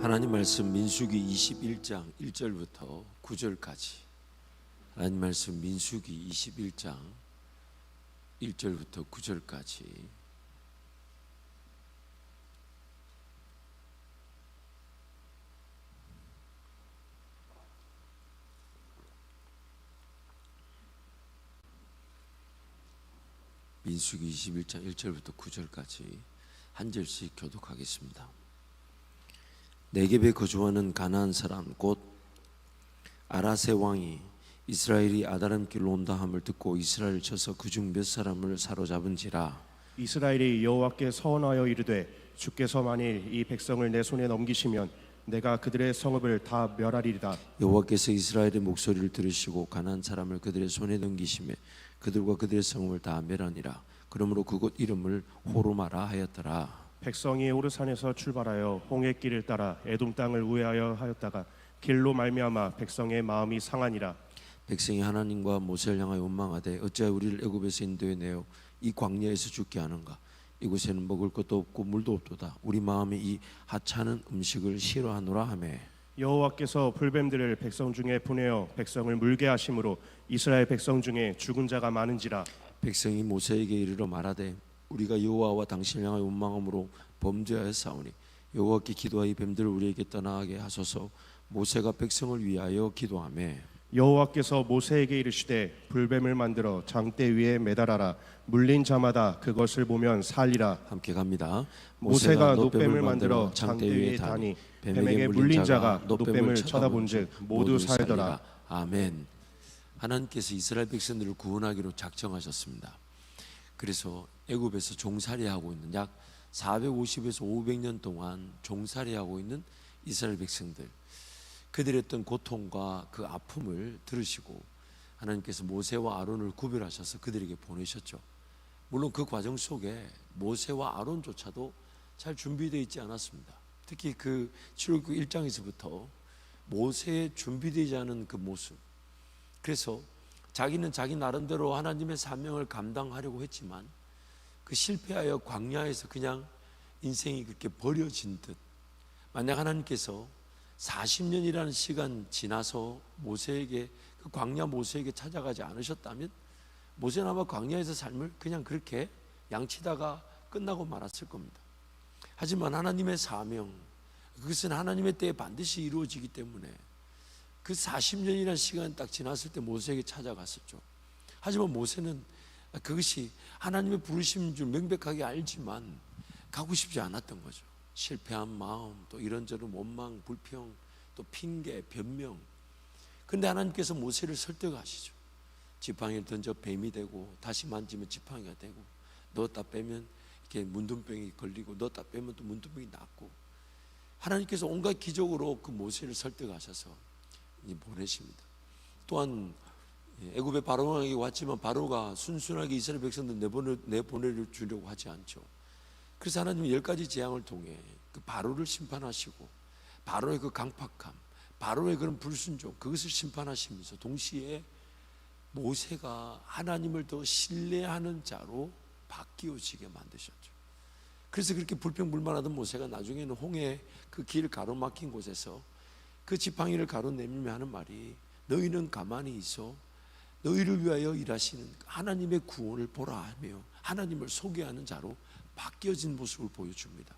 하나님 말씀 민수기 21장 1절부터 9절까지. 하나님 말씀 민수기 21장 1절부터 9절까지. 민수기 21장 1절부터 9절까지 한 절씩 교독하겠습니다. 네겝에 거주하는 가나안 사람 곧 아라세 왕이 이스라엘이 아다람 길로 온다 함을 듣고 이스라엘을 쳐서 그중 몇 사람을 사로잡은지라. 이스라엘이 여호와께 서원하여 이르되 주께서 만일 이 백성을 내 손에 넘기시면 내가 그들의 성읍을 다 멸하리이다. 여호와께서 이스라엘의 목소리를 들으시고 가나안 사람을 그들의 손에 넘기시매 그들과 그들의 성읍을 다 멸하니라. 그러므로 그곳 이름을 호르마라 하였더라. 백성이 호르산에서 출발하여 홍해 길을 따라 에돔 땅을 우회하여 하였다가 길로 말미암아 백성의 마음이 상하니라. 백성이 하나님과 모세를 향하여 원망하되 어찌하여 우리를 애굽에서 인도해 내어 이 광야에서 죽게 하는가. 이곳에는 먹을 것도 없고 물도 없도다. 우리 마음이 이 하찮은 음식을 싫어하노라 하매 여호와께서 불뱀들을 백성 중에 보내어 백성을 물게 하심으로 이스라엘 백성 중에 죽은 자가 많은지라. 백성이 모세에게 이르러 말하되 우리가 여호와와 당신을 향하여 원망함으로 범죄하였사오니 여호와께 기도하여 뱀들을 우리에게 떠나게 하소서. 모세가 백성을 위하여 기도하매 여호와께서 모세에게 이르시되 불뱀을 만들어 장대 위에 매달아라. 물린 자마다 그것을 보면 살리라. 함께 갑니다. 모세가 놋뱀을 만들어 장대 위에 다니 뱀에게 물린 자가 놋뱀을 쳐다본즉 모두 살더라. 아멘. 하나님께서 이스라엘 백성들을 구원하기로 작정하셨습니다. 그래서 애굽에서 종살이하고 있는 약 450에서 500년 동안 종살이하고 있는 이스라엘 백성들, 그들의 어떤 고통과 그 아픔을 들으시고 하나님께서 모세와 아론을 구별하셔서 그들에게 보내셨죠. 물론 그 과정 속에 모세와 아론조차도 잘 준비되어 있지 않았습니다. 특히 그 출애굽 1장에서부터 모세의 준비되지 않은 그 모습. 그래서 자기는 자기 나름대로 하나님의 사명을 감당하려고 했지만 그 실패하여 광야에서 그냥 인생이 그렇게 버려진 듯. 만약 하나님께서 40년이라는 시간 지나서 모세에게, 그 광야 모세에게 찾아가지 않으셨다면 모세는 아마 광야에서 삶을 그냥 그렇게 양치다가 끝나고 말았을 겁니다. 하지만 하나님의 사명, 그것은 하나님의 때에 반드시 이루어지기 때문에 그 40년이라는 시간이 딱 지났을 때 모세에게 찾아갔었죠. 하지만 모세는 그것이 하나님의 부르심인 줄 명백하게 알지만 가고 싶지 않았던 거죠. 실패한 마음, 또 이런저런 원망, 불평, 또 핑계, 변명. 그런데 하나님께서 모세를 설득하시죠. 지팡이를 던져 뱀이 되고 다시 만지면 지팡이가 되고 넣었다 빼면 이렇게 문둥병이 걸리고 넣었다 빼면 또 문둥병이 낫고, 하나님께서 온갖 기적으로 그 모세를 설득하셔서 보내십니다. 또한 애굽의 바로왕에게 왔지만 바로가 순순하게 이스라엘 백성들 내보내 주려고 하지 않죠. 그래서 하나님은 10가지 재앙을 통해 그 바로를 심판하시고 바로의 그 강팍함, 바로의 그런 불순종, 그것을 심판하시면서 동시에 모세가 하나님을 더 신뢰하는 자로 바뀌어지게 만드셨죠. 그래서 그렇게 불평불만하던 모세가 나중에는 홍해 그 길 가로막힌 곳에서 그 지팡이를 가로내밀며 하는 말이 너희는 가만히 있어 너희를 위하여 일하시는 하나님의 구원을 보라 하며 하나님을 소개하는 자로 바뀌어진 모습을 보여줍니다.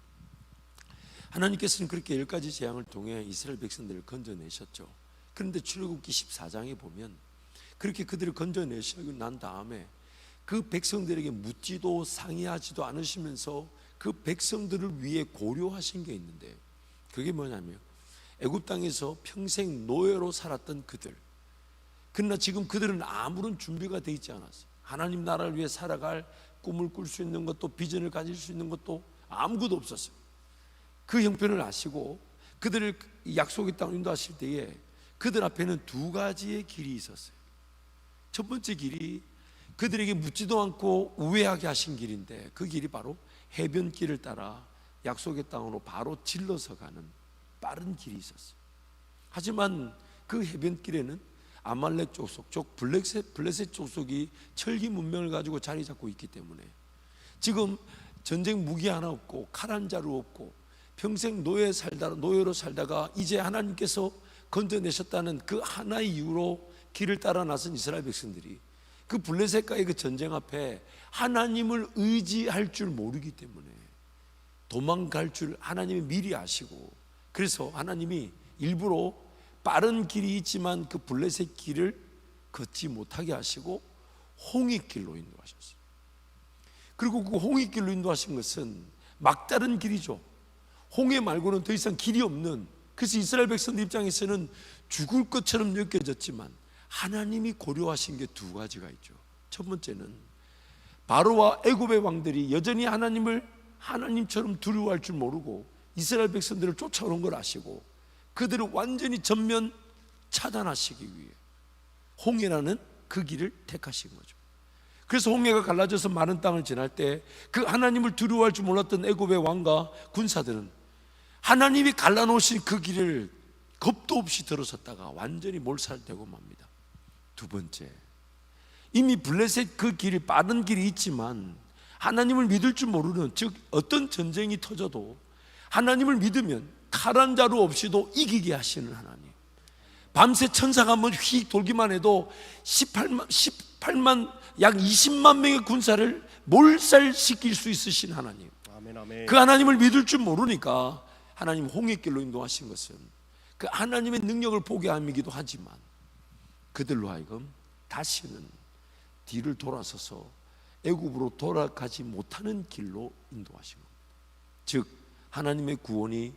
하나님께서는 그렇게 10가지 재앙을 통해 이스라엘 백성들을 건져내셨죠. 그런데 출애굽기 14장에 보면 그렇게 그들을 건져내시고 난 다음에 그 백성들에게 묻지도 상의하지도 않으시면서 그 백성들을 위해 고려하신 게 있는데, 그게 뭐냐면 애굽 땅에서 평생 노예로 살았던 그들, 그러나 지금 그들은 아무런 준비가 되어 있지 않았어요. 하나님 나라를 위해 살아갈 꿈을 꿀 수 있는 것도, 비전을 가질 수 있는 것도 아무것도 없었어요. 그 형편을 아시고 그들을 약속의 땅으로 인도하실 때에 그들 앞에는 2가지의 길이 있었어요. 첫 번째 길이 그들에게 묻지도 않고 우회하게 하신 길인데, 그 길이 바로 해변길을 따라 약속의 땅으로 바로 질러서 가는 빠른 길이 있었어요. 하지만 그 해변길에는 아말렉 족속, 즉 블레셋 족속이 철기 문명을 가지고 자리 잡고 있기 때문에 지금 전쟁 무기 하나 없고 칼 한 자루 없고 평생 노예로 살다가 이제 하나님께서 건져내셨다는 그 하나의 이유로 길을 따라 나선 이스라엘 백성들이 그 블레셋과의 그 전쟁 앞에 하나님을 의지할 줄 모르기 때문에 도망갈 줄 하나님이 미리 아시고, 그래서 하나님이 일부러 빠른 길이 있지만 그 블레셋 길을 걷지 못하게 하시고 홍해길로 인도하셨어요. 그리고 그 홍해길로 인도하신 것은 막다른 길이죠. 홍해 말고는 더 이상 길이 없는, 그래서 이스라엘 백성들 입장에서는 죽을 것처럼 느껴졌지만 하나님이 고려하신 게 두 가지가 있죠. 첫 번째는 바로와 애굽의 왕들이 여전히 하나님처럼 두려워할 줄 모르고 이스라엘 백성들을 쫓아오는 걸 아시고 그들을 완전히 전면 차단하시기 위해 홍해라는 그 길을 택하신 거죠. 그래서 홍해가 갈라져서 마른 땅을 지날 때 그 하나님을 두려워할 줄 몰랐던 애굽의 왕과 군사들은 하나님이 갈라놓으신 그 길을 겁도 없이 들어섰다가 완전히 몰살되고 맙니다. 두 번째, 이미 블레셋 그 길이 빠른 길이 있지만 하나님을 믿을 줄 모르는, 즉 어떤 전쟁이 터져도 하나님을 믿으면 칼 한 자루 없이도 이기게 하시는 하나님, 밤새 천사가 한번 휙 돌기만 해도 18만 약 20만 명의 군사를 몰살시킬 수 있으신 하나님, 아멘, 아멘. 그 하나님을 믿을 줄 모르니까 하나님 홍해길로 인도하신 것은 그 하나님의 능력을 보게 함이기도 하지만 그들로 하여금 다시는 뒤를 돌아서서 애굽으로 돌아가지 못하는 길로 인도하신 겁니다. 즉 하나님의 구원이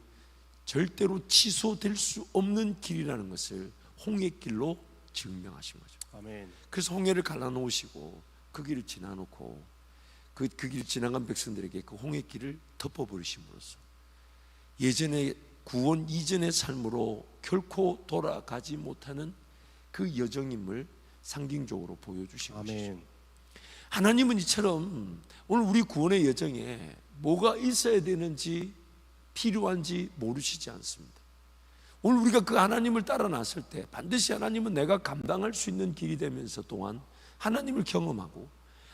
절대로 취소될 수 없는 길이라는 것을 홍해길로 증명하신 거죠. 아멘. 그래서 홍해를 갈라놓으시고 그 길을 지나놓고 그 길을 지나간 백성들에게 그 홍해길을 덮어버리심으로써 예전의 구원 이전의 삶으로 결코 돌아가지 못하는 그 여정임을 상징적으로 보여주신 것이죠. 아멘. 하나님은 이처럼 오늘 우리 구원의 여정에 뭐가 있어야 되는지 필요한지 모르시지 않습니다. 오늘 우리가 그 하나님을 따라 나설 때 반드시 하나님은 내가 감당할 수 있는 길이 되면서 또한 하나님을 경험하고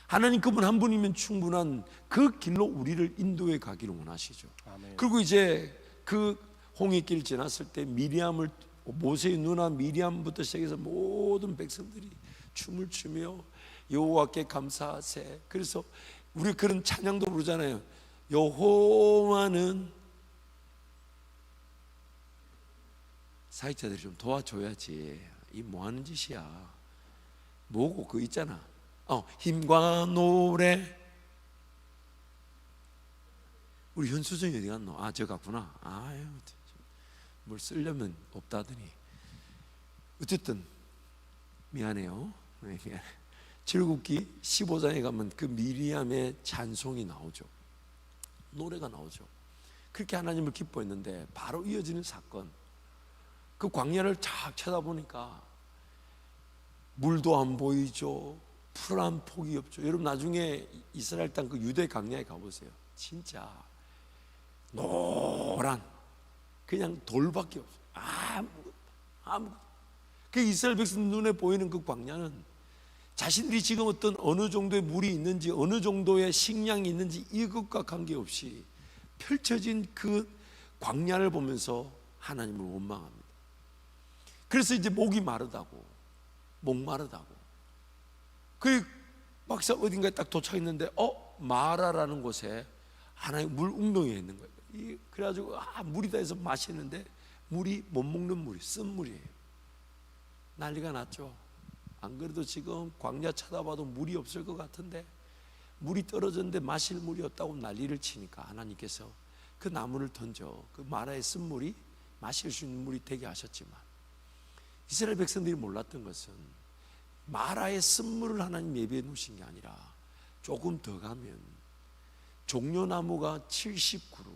하나님 그분 한 분이면 충분한 그 길로 우리를 인도해 가기를 원하시죠. 아멘. 그리고 이제 그 홍해길 지났을 때 미리암을, 모세의 누나 미리암부터 시작해서 모든 백성들이 춤을 추며 여호와께 감사하세. 그래서 우리 그런 찬양도 부르잖아요. 여호와는, 사역자들이 좀 도와줘야지. 이 뭐 하는 짓이야. 뭐고 그거 있잖아. 힘과 노래. 우리 현수정이 어디 갔노? 저 갔구나. 아유, 뭘 쓰려면 없다더니. 어쨌든 미안해요. 네, 미안해. 출애굽기 15장에 가면 그 미리암의 찬송이 나오죠. 노래가 나오죠. 그렇게 하나님을 기뻐했는데 바로 이어지는 사건, 그 광야를 쫙 쳐다보니까 물도 안 보이죠. 풀 한 폭이 없죠. 여러분 나중에 이스라엘 땅 그 유대 광야에 가보세요. 진짜 노란 그냥 돌밖에 없어요. 아무것도. 그 이스라엘 백성 눈에 보이는 그 광야는 자신들이 지금 어느 정도의 물이 있는지 어느 정도의 식량이 있는지 이것과 관계없이 펼쳐진 그 광야를 보면서 하나님을 원망합니다. 그래서 이제 목이 마르다고, 목마르다고. 그 막상 어딘가에 딱 도착했는데 마라라는 곳에 하나의 물 웅덩이가 있는 거예요. 그래가지고 물이다 해서 마시는데 물이 못 먹는 물이 쓴물이에요. 난리가 났죠. 안 그래도 지금 광야 쳐다봐도 물이 없을 것 같은데 물이 떨어졌는데 마실 물이 없다고 난리를 치니까 하나님께서 그 나무를 던져 그 마라의 쓴물이 마실 수 있는 물이 되게 하셨지만 이스라엘 백성들이 몰랐던 것은 마라의 쓴물을 하나님 예비해 놓으신 게 아니라 조금 더 가면 종려나무가 70그루,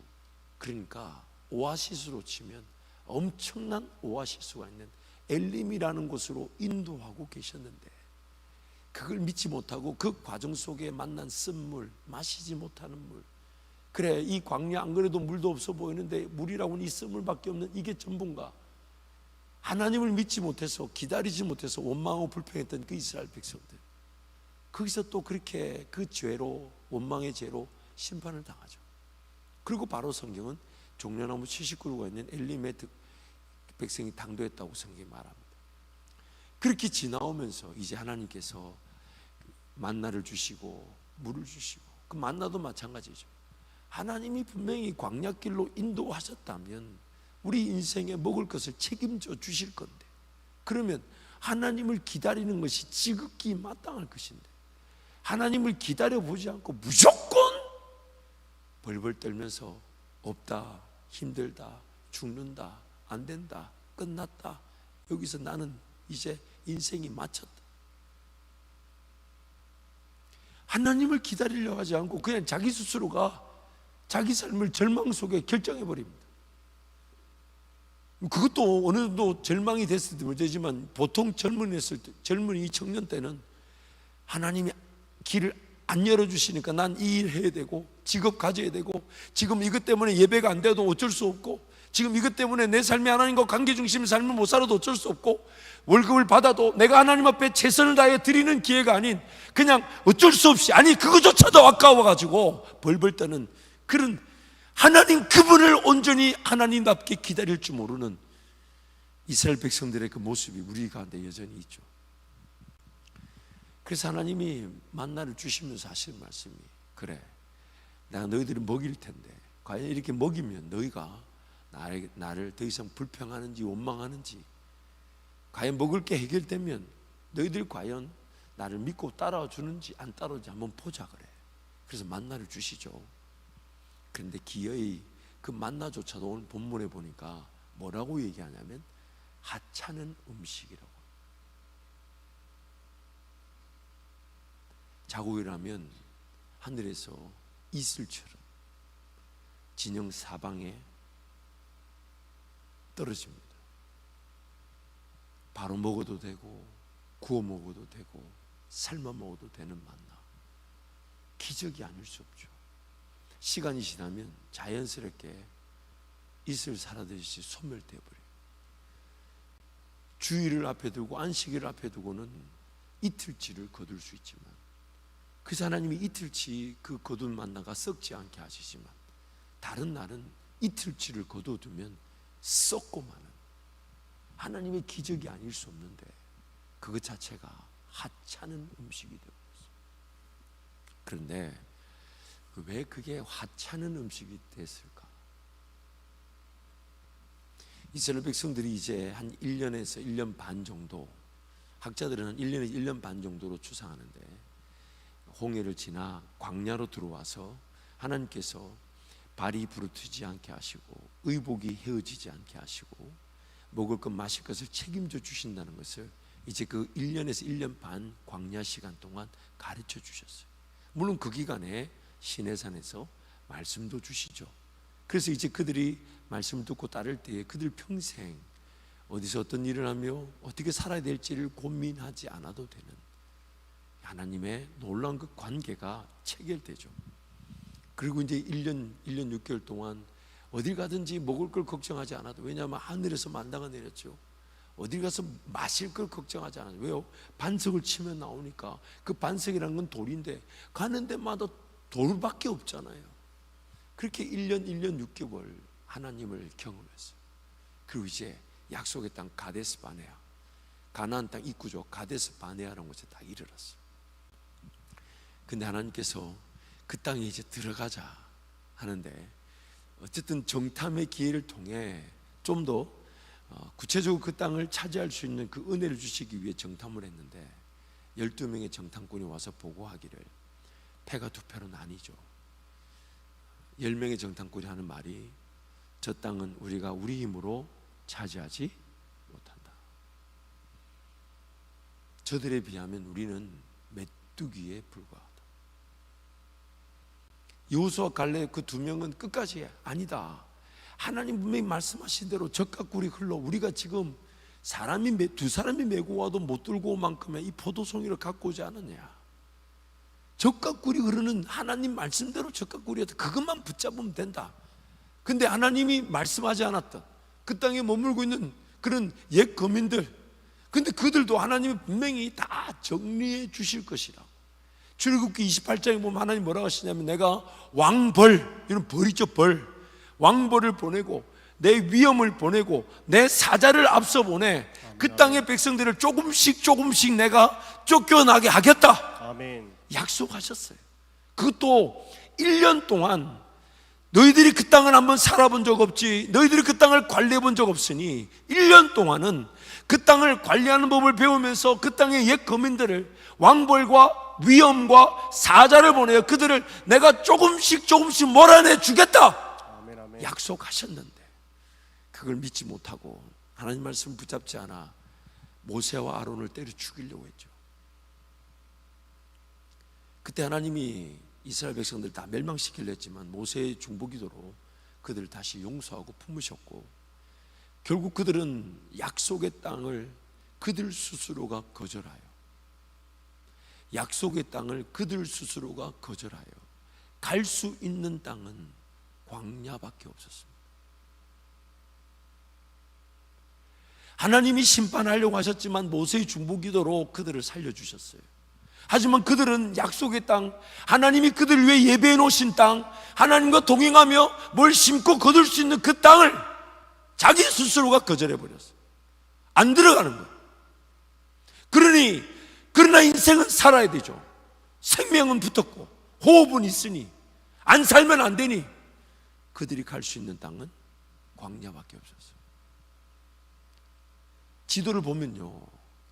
그러니까 오아시스로 치면 엄청난 오아시스가 있는 엘림이라는 곳으로 인도하고 계셨는데 그걸 믿지 못하고 그 과정 속에 만난 쓴물, 마시지 못하는 물. 그래, 이 광야 안 그래도 물도 없어 보이는데 물이라고는 이 쓴물밖에 없는 이게 전부인가? 하나님을 믿지 못해서, 기다리지 못해서 원망하고 불평했던 그 이스라엘 백성들, 거기서 또 그렇게 그 죄로, 원망의 죄로 심판을 당하죠. 그리고 바로 성경은 종려나무 70그루가 있는 엘리메트 백성이 당도했다고 성경이 말합니다. 그렇게 지나오면서 이제 하나님께서 만나를 주시고 물을 주시고, 그 만나도 마찬가지죠. 하나님이 분명히 광야길로 인도하셨다면 우리 인생에 먹을 것을 책임져 주실 건데, 그러면 하나님을 기다리는 것이 지극히 마땅할 것인데, 하나님을 기다려보지 않고 무조건 벌벌 떨면서 없다, 힘들다, 죽는다, 안 된다, 끝났다, 여기서 나는 이제 인생이 마쳤다, 하나님을 기다리려 하지 않고 그냥 자기 스스로가 자기 삶을 절망 속에 결정해 버립니다. 그것도 어느 정도 절망이 됐을 때 문제지만, 보통 젊은이 청년 때는 하나님이 길을 안 열어주시니까 난 이 일 해야 되고, 직업 가져야 되고, 지금 이것 때문에 예배가 안 돼도 어쩔 수 없고, 지금 이것 때문에 내 삶이 하나님과 관계 중심 삶을 못 살아도 어쩔 수 없고, 월급을 받아도 내가 하나님 앞에 최선을 다해 드리는 기회가 아닌 그냥 어쩔 수 없이, 아니 그거조차도 아까워가지고 벌벌 떠는 그런, 하나님 그분을 온전히 하나님답게 기다릴 줄 모르는 이스라엘 백성들의 그 모습이 우리 가운데 여전히 있죠. 그래서 하나님이 만나를 주시면서 하시는 말씀이, 그래 내가 너희들을 먹일 텐데 과연 이렇게 먹이면 너희가 나를 더 이상 불평하는지 원망하는지, 과연 먹을 게 해결되면 너희들 과연 나를 믿고 따라와 주는지 안 따라오는지 한번 보자 그래. 그래서 만나를 주시죠. 그런데 기어이 그 만나조차도 오늘 본문에 보니까 뭐라고 얘기하냐면 하찮은 음식이라고. 자고 일어나면 하늘에서 이슬처럼 진영 사방에 떨어집니다. 바로 먹어도 되고 구워 먹어도 되고 삶아 먹어도 되는 만나, 기적이 아닐 수 없죠. 시간이 지나면 자연스럽게 이슬 사라지듯이 소멸되어 버려요. 주일을 앞에 두고 안식일을 앞에 두고는 이틀치를 거둘 수 있지만, 그래서 하나님이 이틀치 그 거둔 만나가 썩지 않게 하시지만, 다른 날은 이틀치를 거둬두면 썩고 마는 하나님의 기적이 아닐 수 없는데, 그것 자체가 하찮은 음식이 되고 있습니다. 그런데 왜 그게 하찮은 음식이 됐을까? 이스라엘 백성들이 이제 한 1년에서 1년 반 정도, 학자들은 한 1년에서 1년 반 정도로 추상하는데, 홍해를 지나 광야로 들어와서 하나님께서 발이 부르트지 않게 하시고 의복이 헤어지지 않게 하시고 먹을 것 마실 것을 책임져 주신다는 것을 이제 그 1년에서 1년 반 광야 시간 동안 가르쳐 주셨어요. 물론 그 기간에 시내산에서 말씀도 주시죠. 그래서 이제 그들이 말씀을 듣고 따를 때에 그들 평생 어디서 어떤 일을 하며 어떻게 살아야 될지를 고민하지 않아도 되는 하나님의 놀라운 그 관계가 체결되죠. 그리고 이제 1년 6개월 동안 어딜 가든지 먹을 걸 걱정하지 않아도, 왜냐하면 하늘에서 만나가 내렸죠. 어딜 가서 마실 걸 걱정하지 않아요. 왜요? 반석을 치면 나오니까. 그 반석이라는 건 돌인데 가는 데마다 돌밖에 없잖아요. 그렇게 1년 6개월 하나님을 경험했어요. 그리고 이제 약속의 땅 가데스 바네아, 가나안 땅 입구죠. 가데스 바네아라는 곳에 다 이르렀어요. 근데 하나님께서 그 땅에 이제 들어가자 하는데, 어쨌든 정탐의 기회를 통해 좀 더 구체적으로 그 땅을 차지할 수 있는 그 은혜를 주시기 위해 정탐을 했는데, 12명의 정탐꾼이 와서 보고하기를 패가 두 패로 나뉘죠. 10명의 정탐꾼이 하는 말이, 저 땅은 우리가 우리 힘으로 차지하지 못한다. 저들에 비하면 우리는 메뚜기에 불과하다. 여호수아 갈렙 그 두 명은 끝까지 아니다, 하나님 분명히 말씀하신 대로 젖과 꿀이 흘러 우리가 지금 두 사람이 메고 와도 못 들고 올 만큼의 이 포도송이를 갖고 오지 않았냐. 젖과 꿀이 흐르는 하나님 말씀대로 젖과 꿀이었다. 그것만 붙잡으면 된다. 근데 하나님이 말씀하지 않았던 그 땅에 머물고 있는 그런 옛 거민들, 근데 그들도 하나님이 분명히 다 정리해 주실 것이라. 출애굽기 28장에 보면 하나님 뭐라고 하시냐면, 내가 왕벌, 이런 벌이죠, 벌, 왕벌을 보내고 내 위엄을 보내고 내 사자를 앞서 보내 그 땅의 백성들을 조금씩 내가 쫓겨나게 하겠다. 아멘. 약속하셨어요. 그것도 1년 동안 너희들이 그 땅을 한번 살아본 적 없지, 너희들이 그 땅을 관리해 본 적 없으니 1년 동안은 그 땅을 관리하는 법을 배우면서 그 땅의 옛 거민들을 왕벌과 위엄과 사자를 보내어 그들을 내가 조금씩 몰아내 주겠다. 아멘, 아멘. 약속하셨는데 그걸 믿지 못하고 하나님 말씀을 붙잡지 않아 모세와 아론을 때려 죽이려고 했죠. 그때 하나님이 이스라엘 백성들 다 멸망시키려 했지만 모세의 중보기도로 그들을 다시 용서하고 품으셨고, 결국 그들은 약속의 땅을 그들 스스로가 거절하여, 약속의 땅을 그들 스스로가 거절하여 갈 수 있는 땅은 광야밖에 없었습니다. 하나님이 심판하려고 하셨지만 모세의 중보기도로 그들을 살려주셨어요. 하지만 그들은 약속의 땅, 하나님이 그들을 위해 예배해 놓으신 땅, 하나님과 동행하며 뭘 심고 거둘 수 있는 그 땅을 자기 스스로가 거절해 버렸어요. 안 들어가는 거예요. 그러나 인생은 살아야 되죠. 생명은 붙었고 호흡은 있으니 안 살면 안 되니 그들이 갈 수 있는 땅은 광야밖에 없었어요. 지도를 보면요,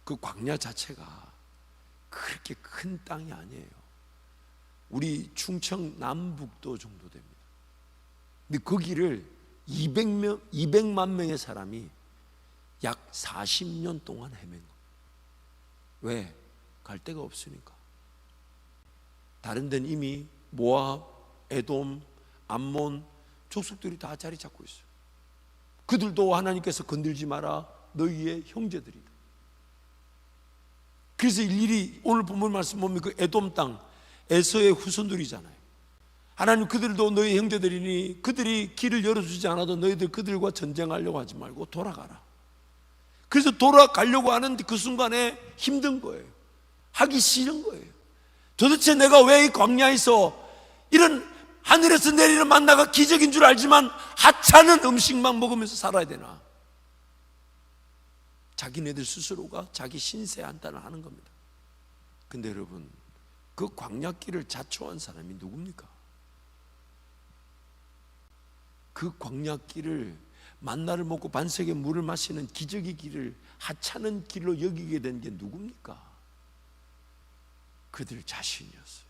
그 광야 자체가 그렇게 큰 땅이 아니에요. 우리 충청 남북도 정도 됩니다. 근데 거기를 200만 명의 사람이 약 40년 동안 헤맨 거예요. 왜? 갈 데가 없으니까. 다른 데는 이미 모압, 에돔, 암몬 족속들이 다 자리 잡고 있어요. 그들도 하나님께서 건들지 마라, 너희의 형제들이다. 그래서 일일이 오늘 본문 말씀 보면 그 에돔 땅, 에서의 후손들이잖아요. 하나님 그들도 너희 형제들이니 그들이 길을 열어주지 않아도 너희들 그들과 전쟁하려고 하지 말고 돌아가라. 그래서 돌아가려고 하는 그 순간에 힘든 거예요. 하기 싫은 거예요. 도대체 내가 왜 이 광야에서 이런 하늘에서 내리는 만나가 기적인 줄 알지만 하찮은 음식만 먹으면서 살아야 되나? 자기네들 스스로가 자기 신세 한탄을 하는 겁니다. 근데 여러분, 그 광야길을 자초한 사람이 누굽니까? 그 광야길을 만나를 먹고 반석의 물을 마시는 기적의 길을 하찮은 길로 여기게 된 게 누굽니까? 그들 자신이었어요.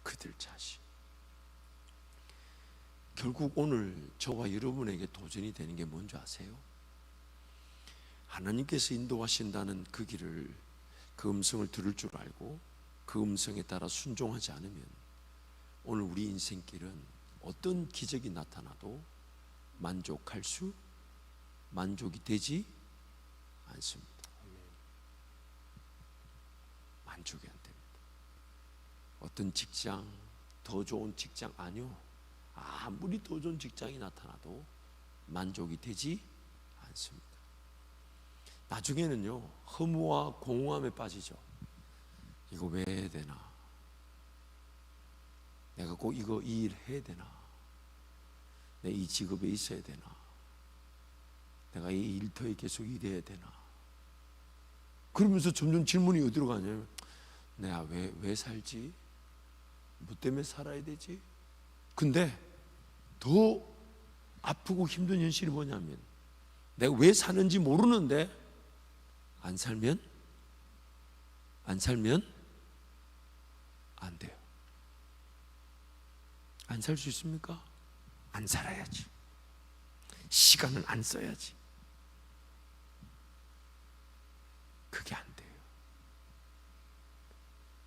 그들 자신. 결국 오늘 저와 여러분에게 도전이 되는 게 뭔지 아세요? 하나님께서 인도하신다는 그 길을, 그 음성을 들을 줄 알고 그 음성에 따라 순종하지 않으면 오늘 우리 인생길은 어떤 기적이 나타나도 만족이 되지 않습니다. 만족이 안 됩니다. 어떤 직장, 더 좋은 직장, 아니요, 아무리 더 좋은 직장이 나타나도 만족이 되지 않습니다. 나중에는요, 허무와 공허함에 빠지죠. 이거 왜 해야 되나? 내가 꼭 이 일 해야 되나? 내가 이 직업에 있어야 되나? 내가 이 일터에 계속 일해야 되나? 그러면서 점점 질문이 어디로 가냐면, 내가 왜 살지? 뭐 때문에 살아야 되지? 근데 더 아프고 힘든 현실이 뭐냐면, 내가 왜 사는지 모르는데 안 살면 안 돼요. 안 살 수 있습니까? 안 살아야지. 시간을 안 써야지. 그게 안 돼요.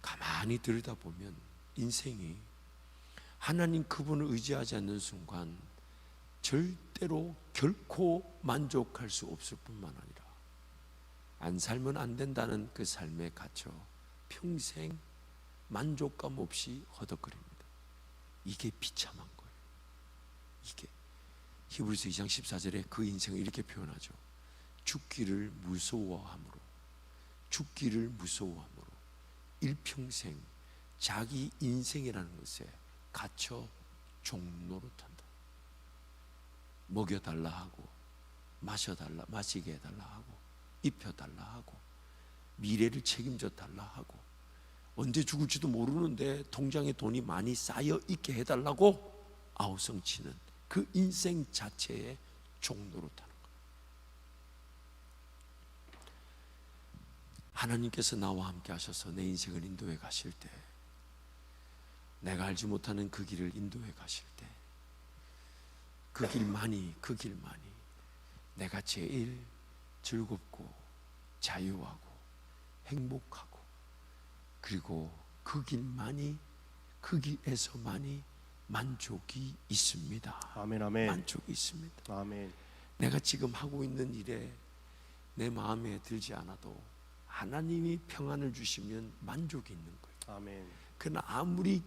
가만히 들여다보면 인생이 하나님 그분을 의지하지 않는 순간 절대로 결코 만족할 수 없을 뿐만 아니라 안 살면 안 된다는 그 삶에 갇혀 평생 만족감 없이 허덕거립니다. 이게 비참한 거예요. 이게 히브리서 2장 14절에 그 인생을 이렇게 표현하죠. 죽기를 무서워함으로 일평생 자기 인생이라는 것에 갇혀 종노릇한다. 먹여달라 하고, 마시게 해달라 하고, 입혀달라 하고, 미래를 책임져 달라 하고, 언제 죽을지도 모르는데 통장에 돈이 많이 쌓여 있게 해달라고 아우성치는 그 인생 자체에 종노릇하는 거예요. 하나님께서 나와 함께 하셔서 내 인생을 인도해 가실 때, 내가 알지 못하는 그 길을 인도해 가실 때, 그 길만이 내가 제일 즐겁고 자유하고 행복하고, 그리고 그 길에서만이 만족이 있습니다. 아멘, 아멘. 만족이 있습니다. 아멘. 내가 지금 하고 있는 일에 내 마음에 들지 않아도 하나님이 평안을 주시면 만족이 있는 거예요. 아멘. 그러나 아무리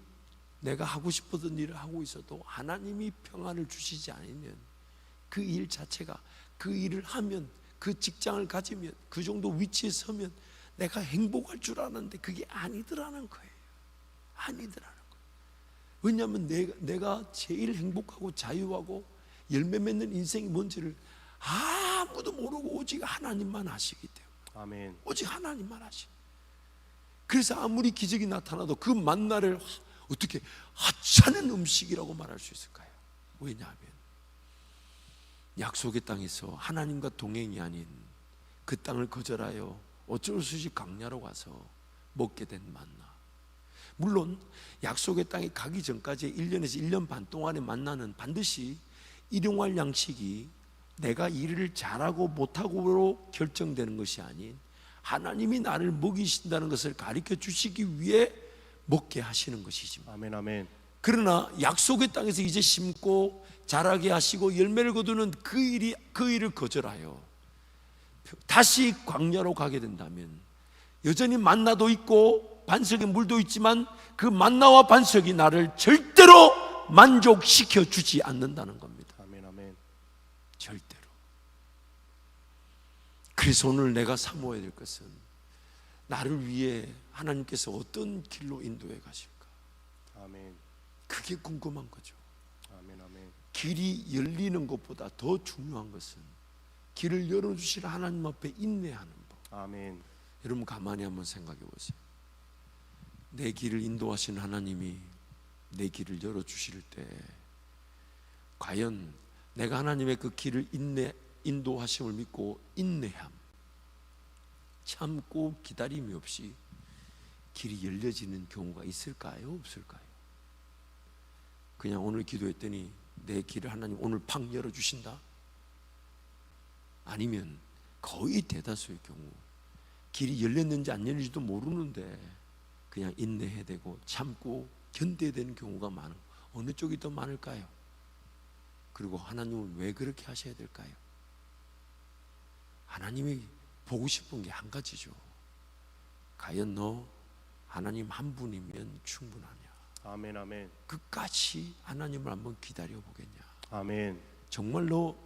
내가 하고 싶었던 일을 하고 있어도 하나님이 평안을 주시지 않으면, 그 일 자체가, 그 일을 하면, 그 직장을 가지면, 그 정도 위치에 서면 내가 행복할 줄 알았는데 그게 아니더라는 거예요. 아니더라는 거예요. 왜냐하면 내가 제일 행복하고 자유하고 열매 맺는 인생이 뭔지를 아무도 모르고 오직 하나님만 아시기 때문에. 아멘. 오직 하나님만 아시. 그래서 아무리 기적이 나타나도 그 만나를 어떻게 하찮은 음식이라고 말할 수 있을까요? 왜냐하면 약속의 땅에서 하나님과 동행이 아닌 그 땅을 거절하여 어쩔 수 없이 광야로 가서 먹게 된 만나. 물론 약속의 땅에 가기 전까지 1년에서 1년 반 동안의 만나는 반드시 일용할 양식이 내가 일을 잘하고 못하고로 결정되는 것이 아닌, 하나님이 나를 먹이신다는 것을 가르쳐 주시기 위해 먹게 하시는 것이지. 아멘, 아멘. 그러나 약속의 땅에서 이제 심고 자라게 하시고 열매를 거두는 그 일을 거절하여 다시 광야로 가게 된다면, 여전히 만나도 있고 반석에 물도 있지만 그 만나와 반석이 나를 절대로 만족시켜 주지 않는다는 겁니다. 아멘, 아멘. 절대로. 그래서 오늘 내가 사모해야 될 것은, 나를 위해 하나님께서 어떤 길로 인도해 가실까? 아멘. 그게 궁금한 거죠. 아멘, 아멘. 길이 열리는 것보다 더 중요한 것은 길을 열어주실 하나님 앞에 인내하는 법. 아멘. 여러분 가만히 한번 생각해 보세요. 내 길을 인도하신 하나님이 내 길을 열어주실 때, 과연 내가 하나님의 그 길을 인도하심을 믿고 인내함, 참고 기다림이 없이 길이 열려지는 경우가 있을까요? 없을까요? 그냥 오늘 기도했더니 내 길을 하나님 오늘 팍 열어주신다? 아니면 거의 대다수의 경우 길이 열렸는지 안 열렸는지도 모르는데 그냥 인내해야 되고 참고 견뎌야 되는 경우가 많은, 어느 쪽이 더 많을까요? 그리고 하나님은 왜 그렇게 하셔야 될까요? 하나님이 보고 싶은 게 한 가지죠. 과연 너 하나님 한 분이면 충분하냐? 아멘, 아멘. 끝까지 하나님을 한번 기다려 보겠냐? 아멘. 정말로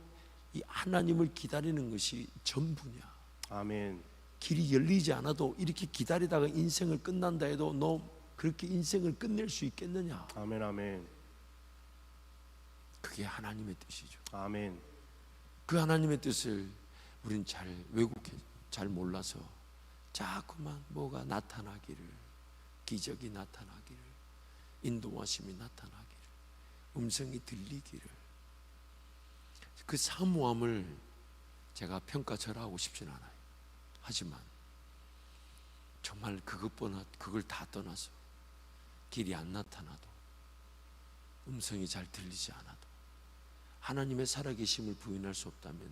이 하나님을 기다리는 것이 전부냐? 아멘. 길이 열리지 않아도 이렇게 기다리다가 인생을 끝난다 해도 너 그렇게 인생을 끝낼 수 있겠느냐? 아멘, 아멘. 그게 하나님의 뜻이죠. 아멘. 그 하나님의 뜻을 우린 잘 왜곡해, 잘 몰라서 자꾸만 뭐가 나타나기를, 기적이 나타나기를, 인도하심이 나타나기를, 음성이 들리기를, 그 사모함을 제가 평가절하고 싶진 않아요. 하지만 정말 그걸 다 떠나서 길이 안 나타나도, 음성이 잘 들리지 않아도, 하나님의 살아계심을 부인할 수 없다면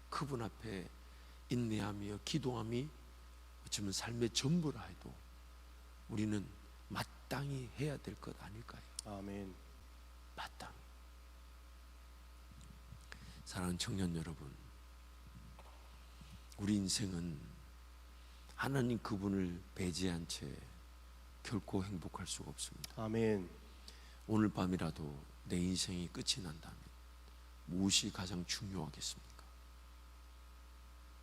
그분 앞에 인내하며 기도함이 어쩌면 삶의 전부라 해도 우리는 마땅히 해야 될 것 아닐까요? 아멘. 마땅히. 사랑하는 청년 여러분, 우리 인생은 하나님 그분을 배제한 채 결코 행복할 수가 없습니다. 아멘. 오늘 밤이라도 내 인생이 끝이 난다면 무엇이 가장 중요하겠습니까?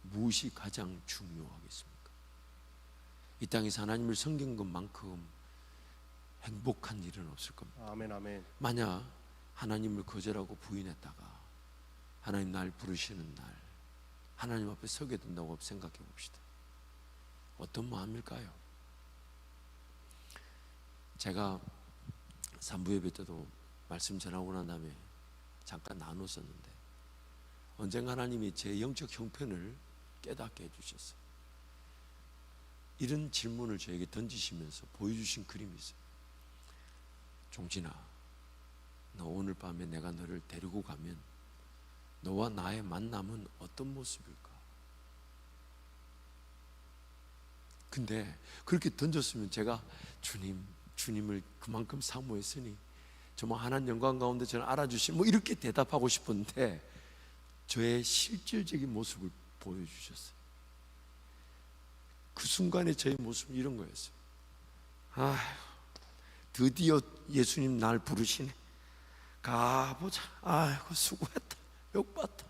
무엇이 가장 중요하겠습니까? 이 땅에서 하나님을 섬긴 것만큼 행복한 일은 없을 겁니다. 아멘, 아멘. 만약 하나님을 거절하고 부인했다가 하나님 날 부르시는 날 하나님 앞에 서게 된다고 생각해 봅시다. 어떤 마음일까요? 제가 3부 예배 때도 말씀 전하고 난 다음에 잠깐 나눴었는데 언젠가 하나님이 제 영적 형편을 깨닫게 해주셨어요. 이런 질문을 저에게 던지시면서 보여주신 그림이 있어요. 종진아, 너 오늘 밤에 내가 너를 데리고 가면 너와 나의 만남은 어떤 모습일까? 근데 그렇게 던졌으면 제가 주님을 그만큼 사모했으니 정말 하나님 영광 가운데 저를 알아주신 뭐 이렇게 대답하고 싶은데 저의 실질적인 모습을 보여주셨어요. 그 순간에 저의 모습은 이런 거였어요. 아휴, 드디어 예수님 날 부르시네. 가보자. 아이고 수고했다. 욕받다.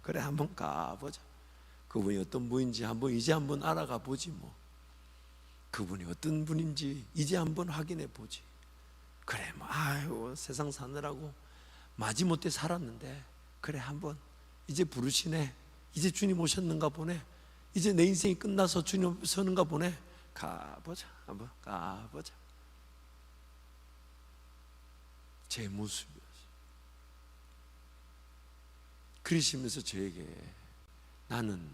그래 한번 가보자. 그분이 어떤 분인지 이제 한번 알아가 보지 뭐. 그분이 어떤 분인지 이제 한번 확인해 보지. 그래 뭐 아이고 세상 사느라고 마지못해 살았는데 그래 한번 이제 부르시네. 이제 주님 오셨는가 보네. 이제 내 인생이 끝나서 주님 앞에 서는가 보네. 가보자. 한번 가보자. 제 모습이었어요. 그러시면서 저에게 나는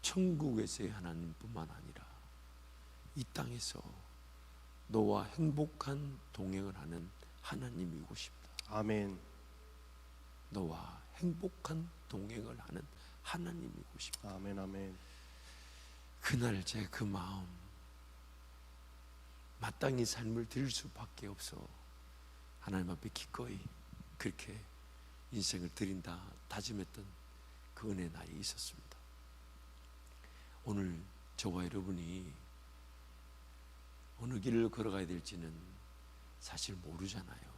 천국에서의 하나님뿐만 아니라 이 땅에서 너와 행복한 동행을 하는 하나님이고 싶다. 아멘. 너와 행복한 동행을 하는 하나님이고 싶다. 아멘. 아멘. 그날 제 그 마음 마땅히 삶을 드릴 수밖에 없어 하나님 앞에 기꺼이 그렇게 인생을 드린다 다짐했던 그 은혜의 날이 있었습니다. 오늘 저와 여러분이 어느 길을 걸어가야 될지는 사실 모르잖아요.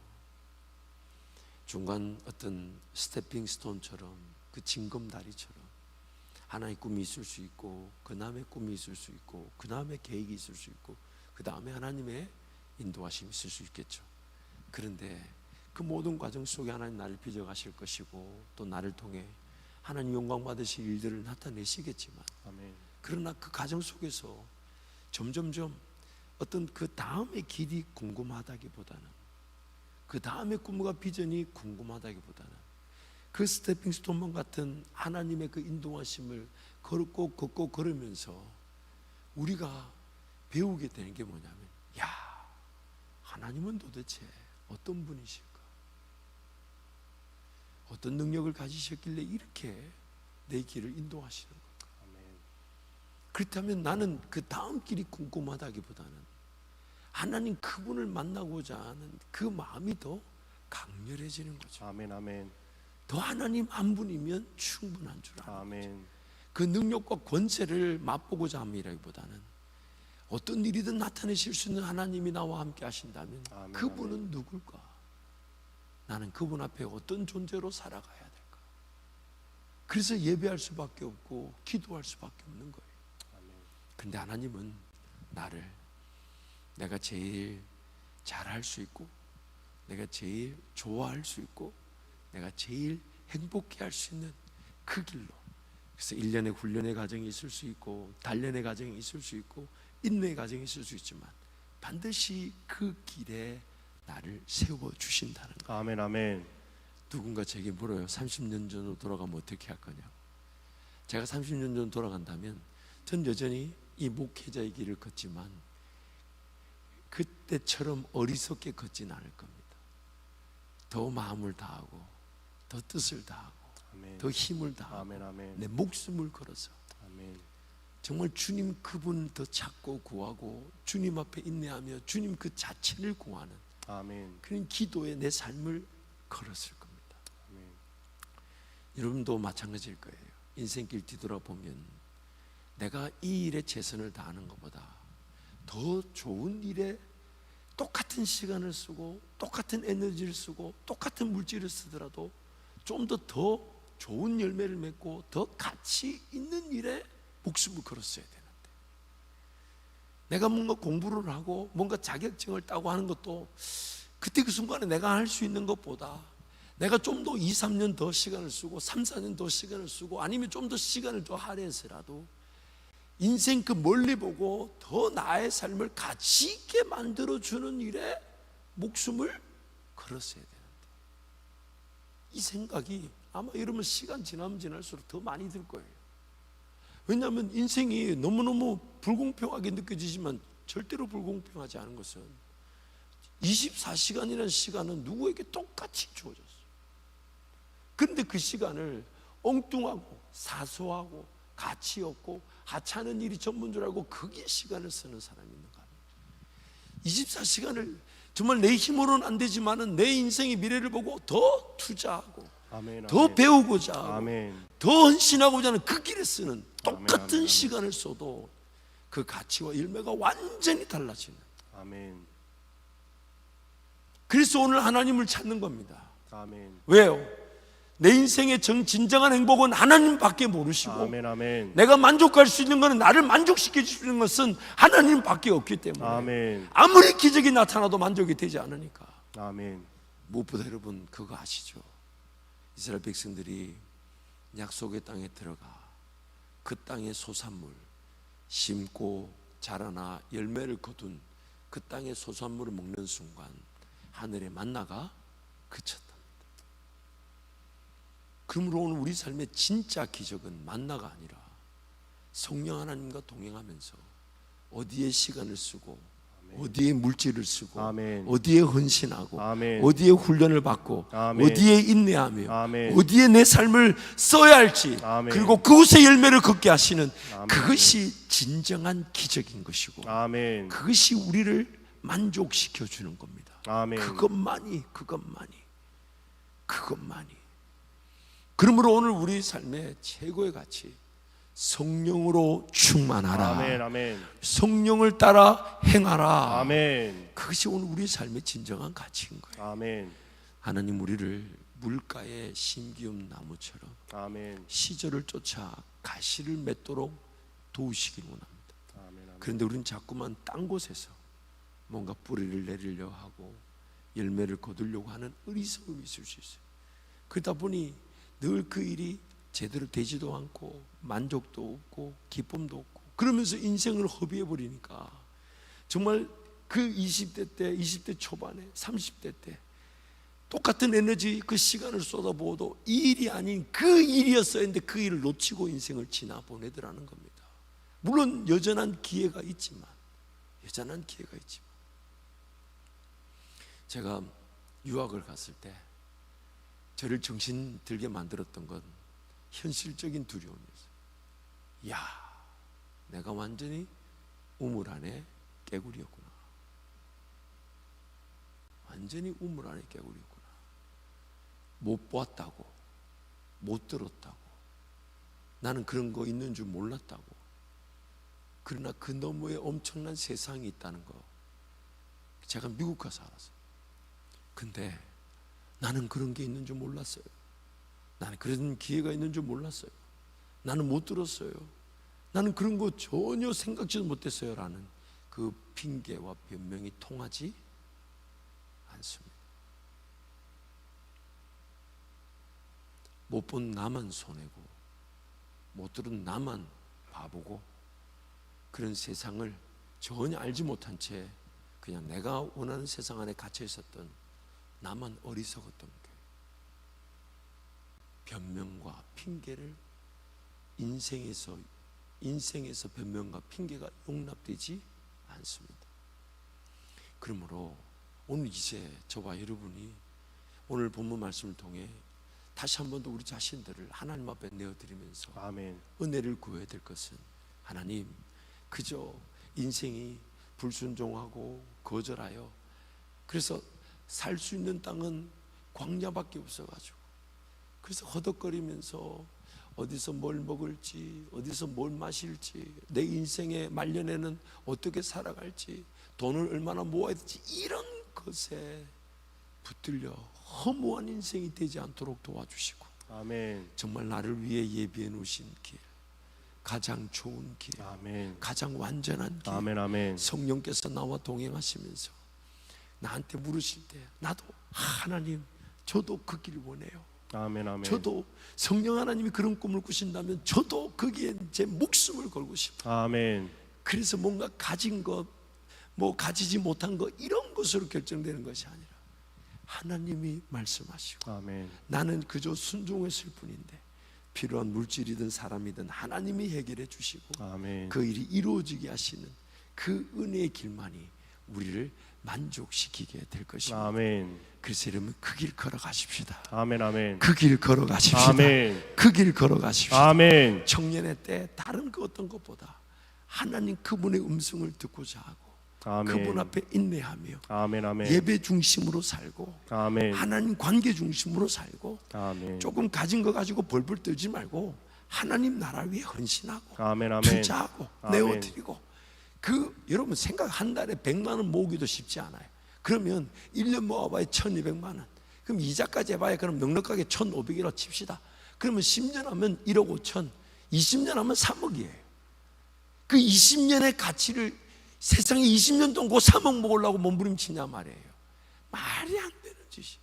중간 어떤 스태핑 스톤처럼 그 징검다리처럼 하나의 꿈이 있을 수 있고 그 다음에 꿈이 있을 수 있고 그 다음에 계획이 있을 수 있고 그 다음에 하나님의 인도하심이 있을 수 있겠죠. 그런데 그 모든 과정 속에 하나님 나를 빚어가실 것이고 또 나를 통해 하나님 영광 받으실 일들을 나타내시겠지만 아멘. 그러나 그 과정 속에서 점점점 어떤 그 다음의 길이 궁금하다기보다는 그 다음의 꿈과 비전이 궁금하다기보다는 그 스태핑 스톤만 같은 하나님의 그 인도하심을 걷고 걸으면서 우리가 배우게 되는 게 뭐냐면 야, 하나님은 도대체 어떤 분이실까? 어떤 능력을 가지셨길래 이렇게 내 길을 인도하시는 걸까? 아멘. 그렇다면 나는 그 다음 길이 궁금하다기보다는 하나님 그분을 만나고자 하는 그 마음이 더 강렬해지는 거죠. 아멘. 아멘. 더 하나님 한 분이면 충분한 줄 아는 아멘. 그 능력과 권세를 맛보고자 함이라기보다는 어떤 일이든 나타내실 수 있는 하나님이 나와 함께 하신다면 아멘, 그분은 아멘. 누굴까? 나는 그분 앞에 어떤 존재로 살아가야 될까? 그래서 예배할 수밖에 없고 기도할 수밖에 없는 거예요. 아멘. 근데 하나님은 나를 내가 제일 잘할 수 있고 내가 제일 좋아할 수 있고 내가 제일 행복해 할 수 있는 그 길로, 그래서 1년의 훈련의 과정이 있을 수 있고 단련의 과정이 있을 수 있고 인내의 과정이 있을 수 있지만 반드시 그 길에 나를 세워주신다는 거예요. 아멘. 아멘. 누군가 제게 물어요. 30년 전으로 돌아가면 어떻게 할 거냐. 제가 30년 전 돌아간다면 전 여전히 이 목회자의 길을 걷지만 그때처럼 어리석게 걷진 않을 겁니다. 더 마음을 다하고 더 뜻을 다하고 아멘. 더 힘을 다하고 아멘. 아멘. 내 목숨을 걸어서 아멘. 정말 주님 그분 더 찾고 구하고 주님 앞에 인내하며 주님 그 자체를 구하는 아멘. 그런 기도에 내 삶을 걸었을 겁니다. 아멘. 여러분도 마찬가지일 거예요. 인생길 뒤돌아보면 내가 이 일에 최선을 다하는 것보다 더 좋은 일에 똑같은 시간을 쓰고 똑같은 에너지를 쓰고 똑같은 물질을 쓰더라도 좀 더 좋은 열매를 맺고 더 가치 있는 일에 목숨을 걸었어야 되는데 내가 뭔가 공부를 하고 뭔가 자격증을 따고 하는 것도 그때 그 순간에 내가 할 수 있는 것보다 내가 좀 더 2, 3년 더 시간을 쓰고 3, 4년 더 시간을 쓰고 아니면 좀 더 시간을 더 할애해서라도 인생 그 멀리 보고 더 나의 삶을 가치 있게 만들어주는 일에 목숨을 걸었어야 되는데, 이 생각이 아마 여러분 시간 지나면 지날수록 더 많이 들 거예요. 왜냐하면 인생이 너무너무 불공평하게 느껴지지만 절대로 불공평하지 않은 것은 24시간이라는 시간은 누구에게 똑같이 주어졌어요. 그런데 그 시간을 엉뚱하고 사소하고 가치 없고 하찮은 일이 전부인 줄 알고 거기에 시간을 쓰는 사람이 있는가 하면 24시간을 정말 내 힘으로는 안 되지만은 내 인생의 미래를 보고 더 투자하고 아멘, 더 아멘. 배우고자 하고 아멘. 더 헌신하고자 하는 그 길에 쓰는 똑같은 아멘. 시간을 써도 그 가치와 열매가 완전히 달라지는, 아멘. 그래서 오늘 하나님을 찾는 겁니다. 아멘. 왜요? 내 인생의 진정한 행복은 하나님밖에 모르시고 아멘. 아멘. 내가 만족할 수 있는 것은, 나를 만족시켜 주시는 것은 하나님밖에 없기 때문에 아멘. 아무리 기적이 나타나도 만족이 되지 않으니까. 아멘. 무엇보다 여러분 그거 아시죠? 이스라엘 백성들이 약속의 땅에 들어가 그 땅의 소산물, 심고 자라나 열매를 거둔 그 땅의 소산물을 먹는 순간 하늘의 만나가 그쳤답니다. 그러므로 오늘 우리 삶의 진짜 기적은 만나가 아니라 성령 하나님과 동행하면서 어디에 시간을 쓰고 어디에 물질을 쓰고 아멘. 어디에 헌신하고 아멘. 어디에 훈련을 받고 아멘. 어디에 인내하며 아멘. 어디에 내 삶을 써야 할지, 아멘. 그리고 그곳에 열매를 걷게 하시는 아멘. 그것이 진정한 기적인 것이고 아멘. 그것이 우리를 만족시켜 주는 겁니다. 아멘. 그것만이. 그러므로 오늘 우리 삶의 최고의 가치, 성령으로 충만하라. 아멘. 아멘. 성령을 따라 행하라. 아멘. 그것이 오늘 우리 삶의 진정한 가치인 거예요. 아멘. 하나님 우리를 물가의 심기움 나무처럼 아멘. 시절을 쫓아 가시를 맺도록 도우시길 원합니다. 아멘. 아멘. 그런데 우리는 자꾸만 딴 곳에서 뭔가 뿌리를 내리려 하고 열매를 거두려고 하는 어리석음이 있을 수 있어요. 그러다 보니 늘 그 일이 제대로 되지도 않고 만족도 없고 기쁨도 없고 그러면서 인생을 허비해 버리니까 정말 그 20대 때, 20대 초반에, 30대 때 똑같은 에너지 그 시간을 쏟아부어도 이 일이 아닌 그 일이었어야 했는데 그 일을 놓치고 인생을 지나 보내더라는 겁니다. 물론 여전한 기회가 있지만 제가 유학을 갔을 때 저를 정신 들게 만들었던 건 현실적인 두려움이었어요. 야, 내가 완전히 우물 안에 깨구리였구나. 완전히 우물 안에 깨구리였구나. 못 보았다고, 못 들었다고, 나는 그런 거 있는 줄 몰랐다고. 그러나 그 너머에 엄청난 세상이 있다는 거 제가 미국 가서 알았어요. 근데 나는 그런 게 있는 줄 몰랐어요. 나는 그런 기회가 있는 줄 몰랐어요. 나는 못 들었어요. 나는 그런 거 전혀 생각지도 못했어요. 라는 그 핑계와 변명이 통하지 않습니다. 못 본 나만 손해고 못 들은 나만 바보고 그런 세상을 전혀 알지 못한 채 그냥 내가 원하는 세상 안에 갇혀 있었던 나만 어리석었던 거예요. 변명과 핑계를 인생에서 변명과 핑계가 용납되지 않습니다. 그러므로 오늘 이제 저와 여러분이 오늘 본문 말씀을 통해 다시 한 번 더 우리 자신들을 하나님 앞에 내어드리면서 아멘. 은혜를 구해야 될 것은, 하나님, 그저 인생이 불순종하고 거절하여 그래서 살 수 있는 땅은 광야밖에 없어가지고 그래서 허덕거리면서 어디서 뭘 먹을지, 어디서 뭘 마실지, 내 인생의 말년에는 어떻게 살아갈지, 돈을 얼마나 모아야 될지, 이런 것에 붙들려 허무한 인생이 되지 않도록 도와주시고, 아멘. 정말 나를 위해 예비해 놓으신 길, 가장 좋은 길, 아멘. 가장 완전한 길, 아멘. 아멘. 성령께서 나와 동행하시면서 나한테 물으실 때 나도 하나님 저도 그 길을 원해요. 아멘, 아멘. 저도 성령 하나님이 그런 꿈을 꾸신다면 저도 거기에 제 목숨을 걸고 싶어요. 아멘. 그래서 뭔가 가진 것, 뭐 가지지 못한 것 이런 것으로 결정되는 것이 아니라 하나님이 말씀하시고 아멘. 나는 그저 순종했을 뿐인데 필요한 물질이든 사람이든 하나님이 해결해 주시고 아멘. 그 일이 이루어지게 하시는 그 은혜의 길만이 우리를 만족시키게 될 것입니다. 아멘. 그래서 여러분 그 길 걸어가십시다. 아멘, 아멘. 그 길 걸어가십시다. 아멘. 그 길 걸어가십시다. 아멘. 청년의 때 다른 그 어떤 것보다 하나님 그분의 음성을 듣고자 하고 아멘. 그분 앞에 인내하며 아멘, 아멘. 예배 중심으로 살고 아멘. 하나님 관계 중심으로 살고 아멘. 조금 가진 거 가지고 벌벌 떨지 말고 하나님 나라 위해 헌신하고 아멘, 아멘. 투자하고 아멘. 내어드리고 여러분 생각 한 달에 100만 원 모으기도 쉽지 않아요. 그러면 1년 모아봐야 1200만 원. 그럼 이자까지 해봐야 그럼 넉넉하게 1500이라고 칩시다. 그러면 10년 하면 1억 5천, 20년 하면 3억이에요. 그 20년의 가치를 세상에 20년 동안 그 3억 먹으려고 몸부림치냐 말이에요. 말이 안 되는 짓이.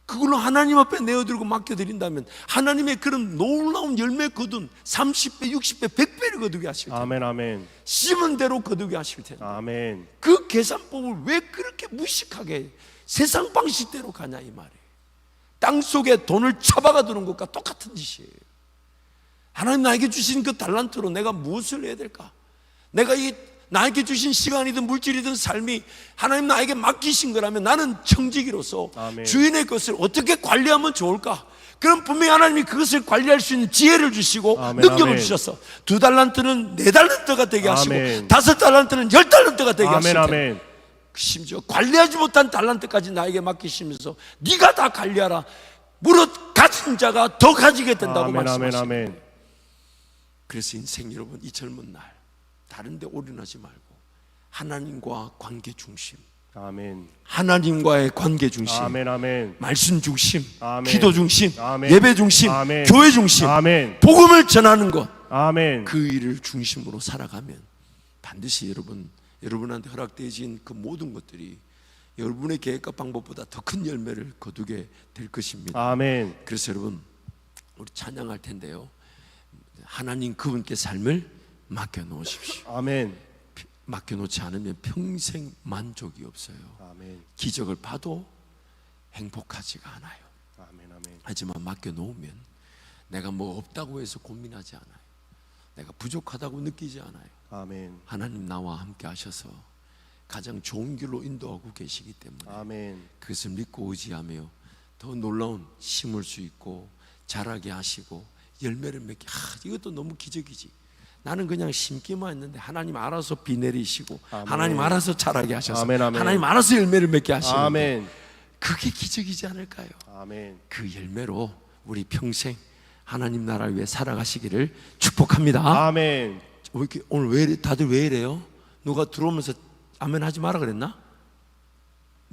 그걸로 하나님 앞에 내어드리고 맡겨드린다면 하나님의 그런 놀라운 열매 거둔 30배, 60배, 100배를 거두게 하실 텐데 아멘, 아멘. 심은 대로 거두게 하실 텐데 아멘. 그 계산법을 왜 그렇게 무식하게 세상 방식대로 가냐 이 말이에요. 땅 속에 돈을 처박아 두는 것과 똑같은 짓이에요. 하나님 나에게 주신 그 달란트로 내가 무엇을 해야 될까? 내가 나에게 주신 시간이든 물질이든 삶이 하나님 나에게 맡기신 거라면 나는 청지기로서 아멘. 주인의 것을 어떻게 관리하면 좋을까? 그럼 분명히 하나님이 그것을 관리할 수 있는 지혜를 주시고 아멘, 능력을 아멘. 주셔서 2달란트는 4달란트가 되게 하시고 아멘. 5달란트는 10달란트가 되게 아멘, 하시고 아멘. 심지어 관리하지 못한 달란트까지 나에게 맡기시면서 네가 다 관리하라. 무릇 가진 자가 더 가지게 된다고 아멘, 아멘, 말씀하십니다. 아멘. 그래서 인생 여러분 이 젊은 날 다른 데 올인하지 말고 하나님과 관계 중심, 아멘. 하나님과의 관계 중심, 아멘, 아멘. 말씀 중심, 아멘. 기도 중심, 아멘. 예배 중심, 아멘. 교회 중심, 아멘. 복음을 전하는 것, 아멘. 그 일을 중심으로 살아가면 반드시 여러분한테 허락되어진 그 모든 것들이 여러분의 계획과 방법보다 더 큰 열매를 거두게 될 것입니다. 아멘. 그래서 여러분 우리 찬양할 텐데요, 하나님 그분께 삶을 맡겨놓으십시오. 아멘. 맡겨놓지 않으면 평생 만족이 없어요. 아멘. 기적을 봐도 행복하지가 않아요. 아멘, 아멘. 하지만 맡겨놓으면 내가 뭐 없다고 해서 고민하지 않아요. 내가 부족하다고 느끼지 않아요. 아멘. 하나님 나와 함께 하셔서 가장 좋은 길로 인도하고 계시기 때문에 아멘. 그것을 믿고 의지하며 더 놀라운 심을 수 있고 자라게 하시고 열매를 맺게. 이것도 너무 기적이지. 나는 그냥 심기만 했는데 하나님 알아서 비 내리시고 아멘. 하나님 알아서 자라게 하셔서 아멘, 아멘. 하나님 알아서 열매를 맺게 하시는 아멘. 그게 기적이지 않을까요? 아멘. 그 열매로 우리 평생 하나님 나라 위해 살아가시기를 축복합니다. 아멘. 오늘 왜 이래? 다들 왜 이래요? 누가 들어오면서 아멘 하지 마라 그랬나?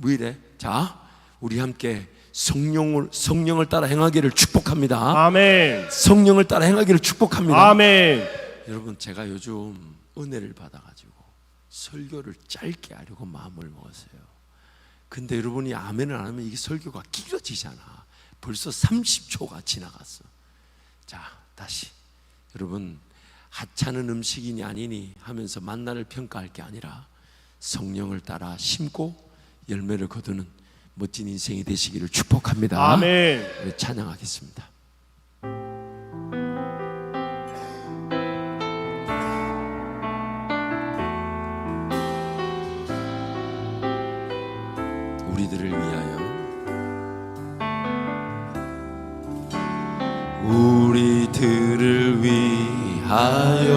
왜 이래? 자, 우리 함께 성령을 따라 행하기를 축복합니다. 아멘. 성령을 따라 행하기를 축복합니다. 아멘. 여러분 제가 요즘 은혜를 받아가지고 설교를 짧게 하려고 마음을 먹었어요. 근데 여러분이 아멘을 안 하면 이게 설교가 길어지잖아. 벌써 30초가 지나갔어. 자, 다시 여러분 하찮은 음식이니 아니니 하면서 만나를 평가할 게 아니라 성령을 따라 심고 열매를 거두는 멋진 인생이 되시기를 축복합니다. 아멘. 우리 찬양하겠습니다. 우리들을 위하여, 우리들을 위하여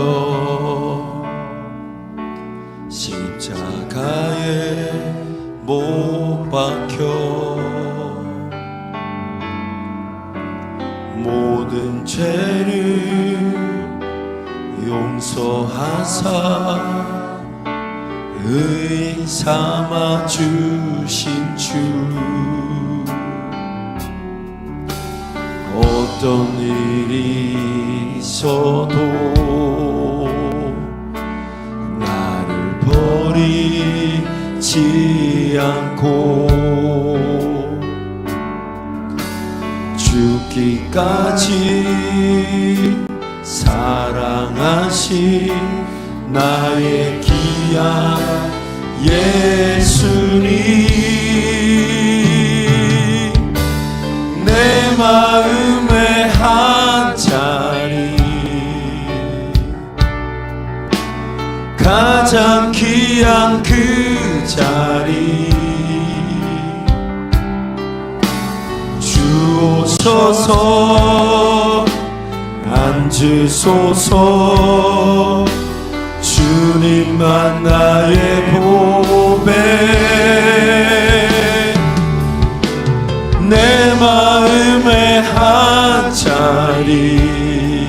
십자가에 못 박혀 모든 죄를 용서하사 의인 삼아 주신 주, 어떤 일이 있어도 나를 버리지 잊지 않고 죽기까지 사랑하신 나의 귀한 예수님, 내 마음의 한 자리, 가장 귀한 그 자리, 주옵소서 앉으소서. 주님만 나의 보배, 내 마음의 한 자리,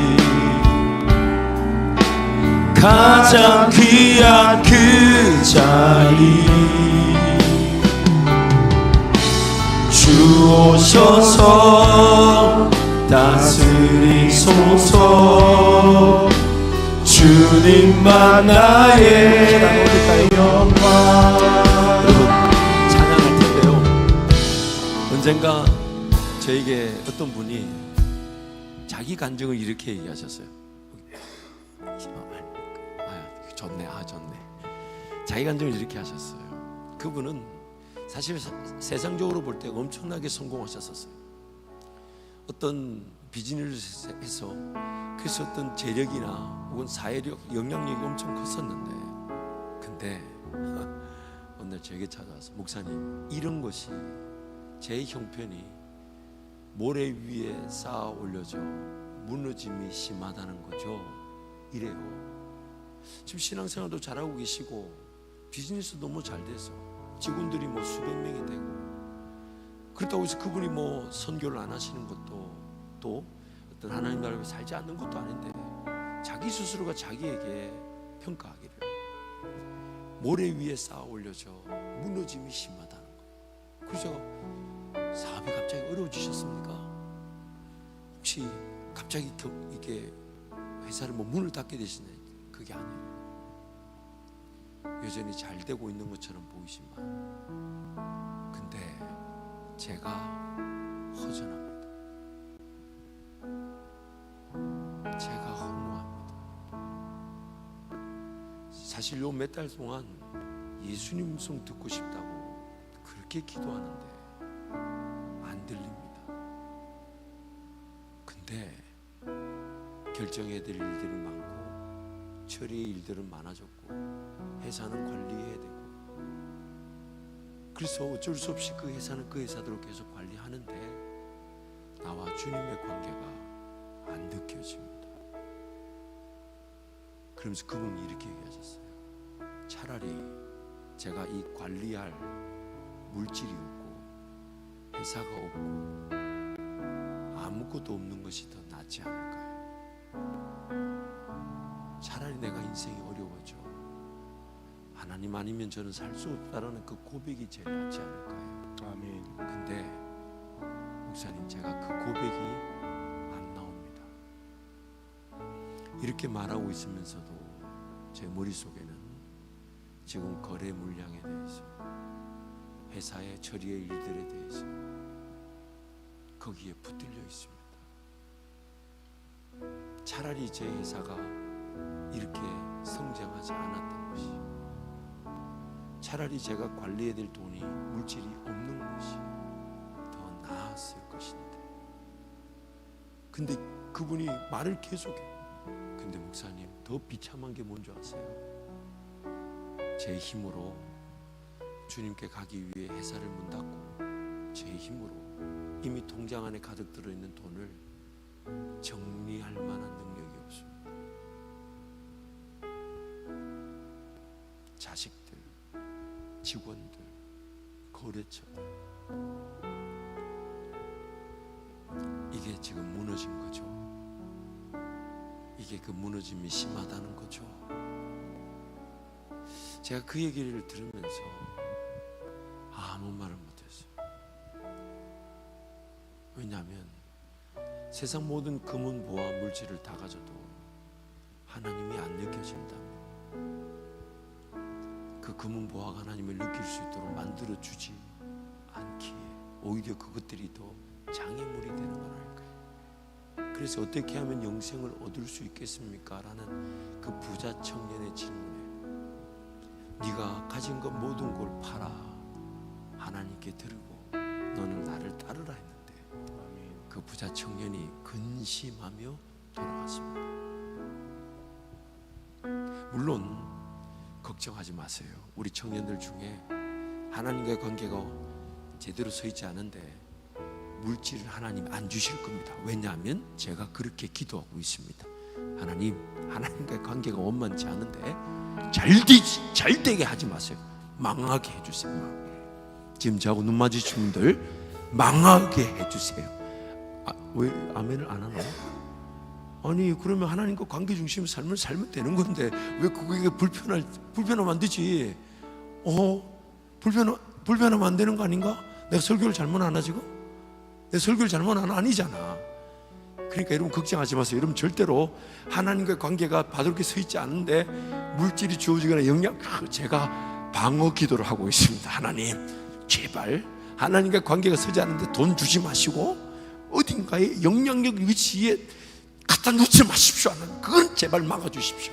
가장 귀한 그 자리, 주 오셔서 다스리소서. 주님만 나의 영광. 여러분 찬양할 텐데요, 언젠가 저에게 어떤 분이 자기 간증을 이렇게 얘기하셨어요. 좋네, 좋네. 자기 간증을 이렇게 하셨어요. 그분은 사실 세상적으로 볼 때 엄청나게 성공하셨었어요. 어떤 비즈니스를 해서 그래서 어떤 재력이나 혹은 사회력, 영향력이 엄청 컸었는데, 근데 오늘 저에게 찾아와서 목사님, 이런 것이 제 형편이 모래 위에 쌓아 올려져 무너짐이 심하다는 거죠. 이래요. 지금 신앙생활도 잘하고 계시고 비즈니스 너무 잘 돼서 직원들이 뭐 수백 명이 되고, 그렇다고 해서 그분이 뭐 선교를 안 하시는 것도, 또 어떤 하나님 나라에 살지 않는 것도 아닌데, 자기 스스로가 자기에게 평가하기를 모래 위에 쌓아 올려져 무너짐이 심하다는 거예요. 그래서 사업이 갑자기 어려워지셨습니까? 혹시 갑자기 이게 회사를 뭐 문을 닫게 되시나요? 그게 아니에요. 여전히 잘 되고 있는 것처럼 보이지만, 근데 제가 허전합니다. 제가 허무합니다. 사실 요 몇 달 동안 예수님 음성 듣고 싶다고 그렇게 기도하는데 안 들립니다. 근데 결정해야 될 일들은 많고 처리의 일들은 많아졌고 회사는 관리해야 되고, 그래서 어쩔 수 없이 그 회사는 그 회사대로 계속 관리하는데 나와 주님의 관계가 안 느껴집니다. 그러면서 그분이 이렇게 얘기하셨어요. 차라리 제가 이 관리할 물질이 없고 회사가 없고 아무것도 없는 것이 더 낫지 않을까요? 차라리 내가 인생이 어려워져 하나님 아니면 저는 살 수 없다라는 그 고백이 제일 낫지 않을까요? 아멘. 근데 목사님, 제가 그 고백이 안 나옵니다. 이렇게 말하고 있으면서도 제 머릿속에는 지금 거래 물량에 대해서, 회사의 처리의 일들에 대해서 거기에 붙들려 있습니다. 차라리 제 회사가 이렇게 성장하지 않았던 것이, 차라리 제가 관리해야 될 돈이, 물질이 없는 것이 더 나았을 것인데, 근데 그분이 말을 계속해. 근데 목사님, 더 비참한 게 뭔지 아세요? 제 힘으로 주님께 가기 위해 회사를 문 닫고 제 힘으로 이미 통장 안에 가득 들어있는 돈을 정리할 만한 능력이 없습니다. 자식들, 직원들, 거래처들, 이게 지금 무너진 거죠. 이게 그 무너짐이 심하다는 거죠. 제가 그 얘기를 들으면서 아무 말을 못했어요. 왜냐하면 세상 모든 금은 보화 물질을 다 가져도 하나님이 안 느껴진다면 그 금은 보화가 하나님을 느낄 수 있도록 만들어주지 않기에 오히려 그것들이 더 장애물이 되는 건 아닐까요? 그래서 어떻게 하면 영생을 얻을 수 있겠습니까? 라는 그 부자 청년의 질문에 네가 가진 것 모든 걸 팔아 하나님께 드리고 너는 나를 따르라 했는데 그 부자 청년이 근심하며 돌아갔습니다. 물론 걱정하지 마세요. 우리 청년들 중에 하나님과의 관계가 제대로 서 있지 않은데 물질을 하나님 안 주실 겁니다. 왜냐하면 제가 그렇게 기도하고 있습니다. 하나님, 하나님과의 관계가 원만치 않은데 잘 되게 하지 마세요. 망하게 해주세요. 지금 저하고 눈 마주친 분들 망하게 해주세요. 왜 아멘을 안 하나? 아니 그러면 하나님과 관계 중심의 삶을 살면 되는 건데 왜 그게 불편하면 안 되지? 불편하면 안 되는 거 아닌가? 내가 설교를 잘못 하나 지금? 내 설교를 잘못 하나? 아니잖아. 그러니까 여러분 걱정하지 마세요. 여러분 절대로 하나님과의 관계가 바닥에 서 있지 않은데 물질이 주어지거나 영향, 제가 방어 기도를 하고 있습니다. 하나님 제발 하나님과 관계가 서지 않는데 돈 주지 마시고 어딘가에 영향력 위치에 갖다 놓지 마십시오. 하나님 그건 제발 막아주십시오.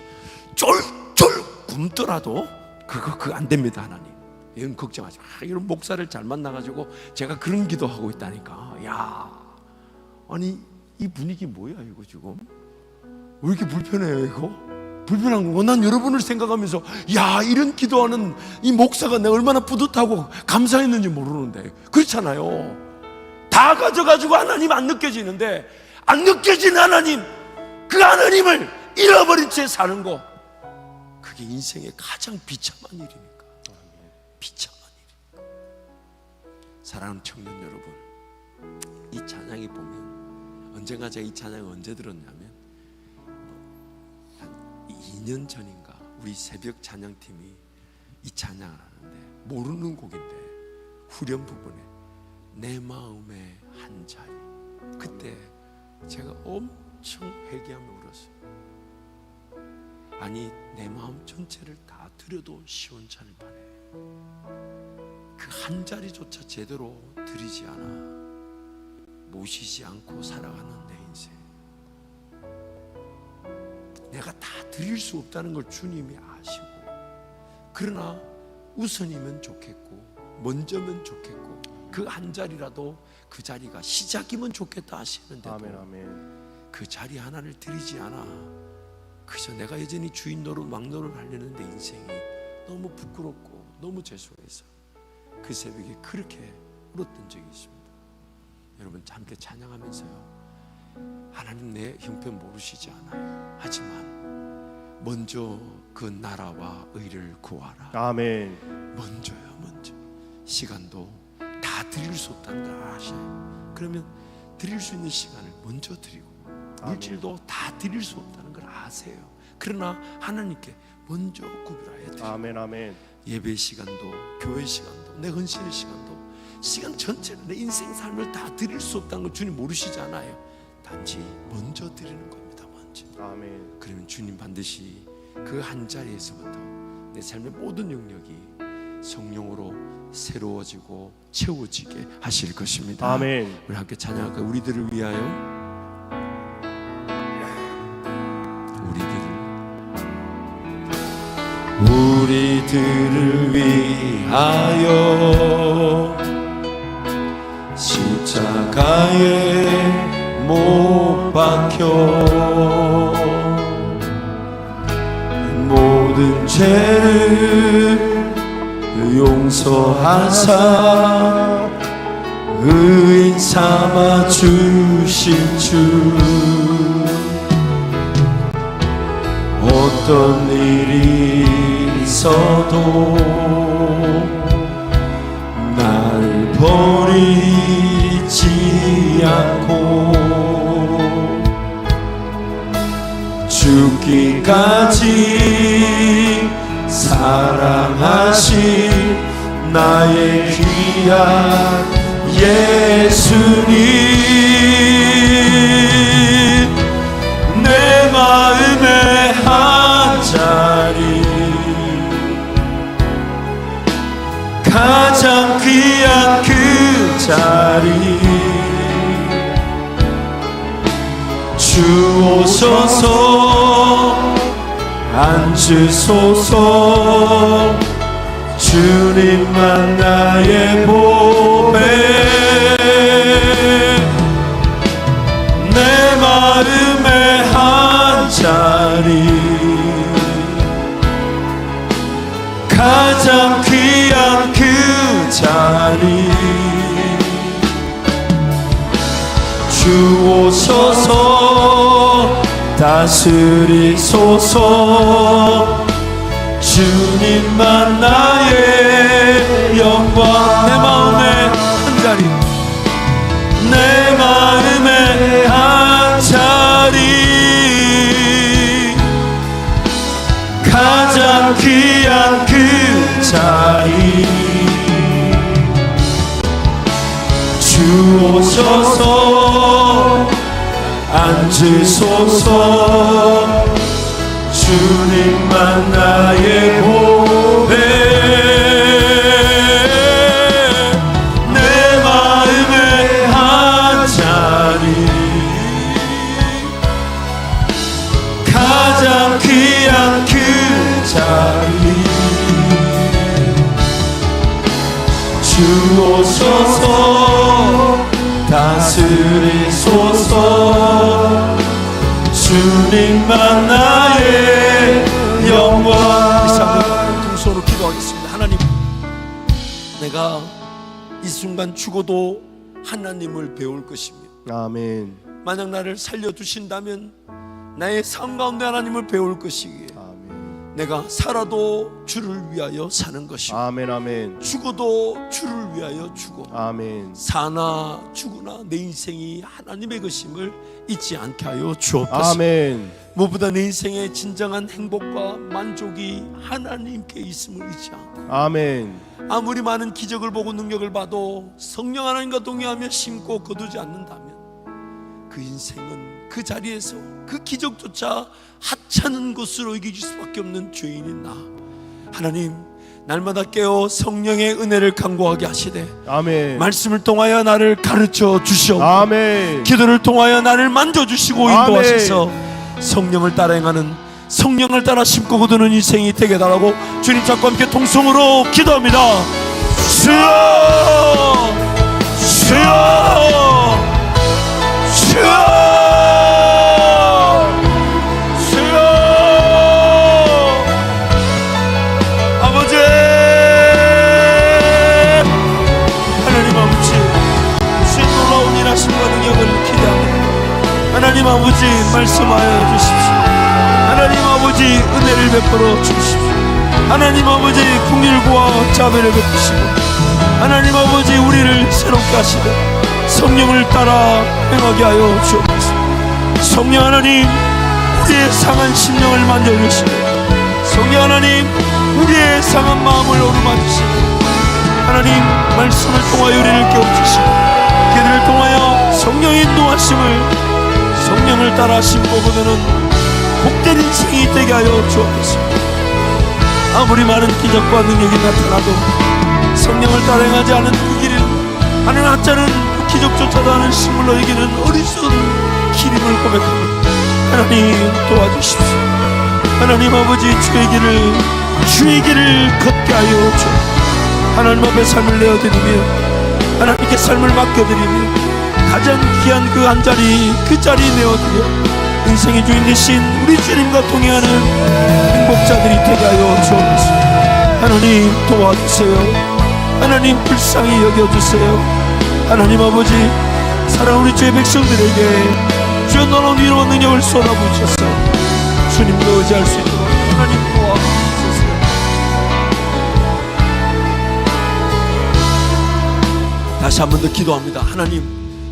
쫄쫄 굶더라도 그거 안 됩니다. 하나님 이건 걱정하지 마. 이런 목사를 잘 만나가지고 제가 그런 기도하고 있다니까. 야, 아니 이 분위기 뭐야 이거 지금? 왜 이렇게 불편해요 이거? 불편한 거. 난 여러분을 생각하면서 야 이런 기도하는 이 목사가 내가 얼마나 뿌듯하고 감사했는지 모르는데 그렇잖아요. 다 가져가지고 하나님 안 느껴지는데 안 느껴지는 하나님, 그 하나님을 잃어버린 채 사는 거, 그게 인생의 가장 비참한 일이니까. 비참한 일이니까. 사랑하는 청년 여러분, 이 찬양이 보면 언젠가 제가 이 찬양을 언제 들었냐면 한 2년 전인가 우리 새벽 찬양팀이 이 찬양을 하는데 모르는 곡인데 후렴 부분에 내 마음의 한 자리, 그때 제가 엄청 회개하며 울었어요. 아니 내 마음 전체를 다 드려도 시원찮을 판에 그 한 자리조차 제대로 드리지 않아 모시지 않고 살아가는 내 인생, 내가 다 드릴 수 없다는 걸 주님이 아시고, 그러나 우선이면 좋겠고 먼저면 좋겠고 그 한 자리라도 그 자리가 시작이면 좋겠다 하시는데도 아멘, 아멘. 그 자리 하나를 드리지 않아 그저 내가 여전히 주인 노릇 막노릇 하려는 내 인생이 너무 부끄럽고 너무 죄송해서 그 새벽에 그렇게 울었던 적이 있습니다. 여러분 함께 찬양하면서요, 하나님 내 형편 모르시지 않아요. 하지만 먼저 그 나라와 의를 구하라. 아멘. 먼저요, 먼저. 시간도 다 드릴 수 없다는 걸 아셔요. 그러면 드릴 수 있는 시간을 먼저 드리고 물질도 다 드릴 수 없다는 걸 아세요. 그러나 하나님께 먼저 구별하여 드리고, 아멘, 아멘. 예배 시간도 교회 시간도 내 헌신의 시간도 시간 전체를 내 인생 삶을 다 드릴 수 없다는 걸 주님 모르시지 않아요. 단지 먼저 드리는 겁니다. 먼저. 아멘. 그러면 주님 반드시 그 한 자리에서부터 내 삶의 모든 영역이 성령으로 새로워지고 채워지게 하실 것입니다. 아멘. 우리 함께 찬양할까요? 우리들을 위하여, 우리들을 위하여 십자가에 못 박혀 모든 죄를 용서하사 의인 삼아 주신 주, 어떤 일이 있어도 날 버리지 않고 죽기까지 사랑하신 나의 귀한 예수님, 내 마음의 한 자리 주 오셔서 앉으소서. 주님만 나의 보배, 내 마음의 한 자리, 가장 귀한 그 자리. 주 오셔서 다스리소서. 주님만 나의 영광, 내 마음의 한 자리, 내 마음의 한 자리, 가장 귀한 그 자리. 주 오셔서 앉으소서. 주님만 나의 보배, 내 마음의 한 자리, 가장 귀한 그 자리. 주 오셔서 다스리소서. 주님만 나의 영광. 두 손으로 기도하겠습니다. 하나님, 내가 이 순간 죽어도 하나님을 배울 것이며, 아멘. 만약 나를 살려두신다면 나의 삶 가운데 하나님을 배울 것이기에, 아멘. 내가 살아도 주를 위하여 사는 것이고, 아멘. 아멘. 죽어도 주를 위하여 죽어, 아멘. 사나 죽으나 내 인생이 하나님의 것임을 잊지 않게 하여 주옵소서. 아멘. 무엇보다 내 인생의 진정한 행복과 만족이 하나님께 있음을 잊지 않고, 아멘. 아무리 많은 기적을 보고 능력을 봐도 성령 하나님과 동행하며 심고 거두지 않는다면 그 인생은 그 자리에서 그 기적조차 하찮은 것으로 여길 수밖에 없는 죄인인 나. 하나님, 날마다 깨어 성령의 은혜를 간구하게 하시되, 아멘. 말씀을 통하여 나를 가르쳐 주시옵고, 아멘. 기도를 통하여 나를 만져주시고 인도하셔서 성령을 따라 행하는, 성령을 따라 심고 거두는 인생이 되게 달라고 주님 찾고 함께 통성으로 기도합니다. 주여, 주여, 주여, 주여. 아버지, 하나님 아버지, 주의 놀라운 일하심과 능력을 기대합니다. 하나님 아버지, 말씀하여 주십시오. 하나님 아버지, 은혜를 베풀어 주십시오. 하나님 아버지, 긍휼과 자비를 베푸시고, 하나님 아버지, 우리를 새롭게 하시되 성령을 따라 행하게 하여 주옵소서. 성령 하나님, 우리의 상한 심령을 만져주시고, 성령 하나님, 우리의 상한 마음을 어루만지시고, 하나님 말씀을 통하여 우리를 깨워주시고, 기도를 통하여 성령의 인도하심을, 성령을 따라 심고 거두는 복된 인생이 되게 하여 주옵소서. 아무리 많은 기적과 능력이 나타나도 성령을 따라 행하지 않은 그 길을, 하나님 하찮은 그 기적조차도 않은 식물로 이기는 어리석은 길임을 고백합니다. 하나님 도와주십시오. 하나님 아버지, 주의 길을 걷게 하여 주옵소서. 하나님 앞에 삶을 내어드리며, 하나님께 삶을 맡겨드리며, 가장 귀한 그 한 자리, 그 자리에 내어드려 인생의 주인 되신 우리 주님과 동행하는 행복자들이 되게 하여 주옵소서. 하나님 도와주세요. 하나님 불쌍히 여겨주세요. 하나님 아버지, 사랑 우리 주의 백성들에게 주의 놀라운 위로와 능력을 쏟아부으셔서 주님도 의지할 수 있도록 하나님 도와주세요. 다시 한 번 더 기도합니다. 하나님,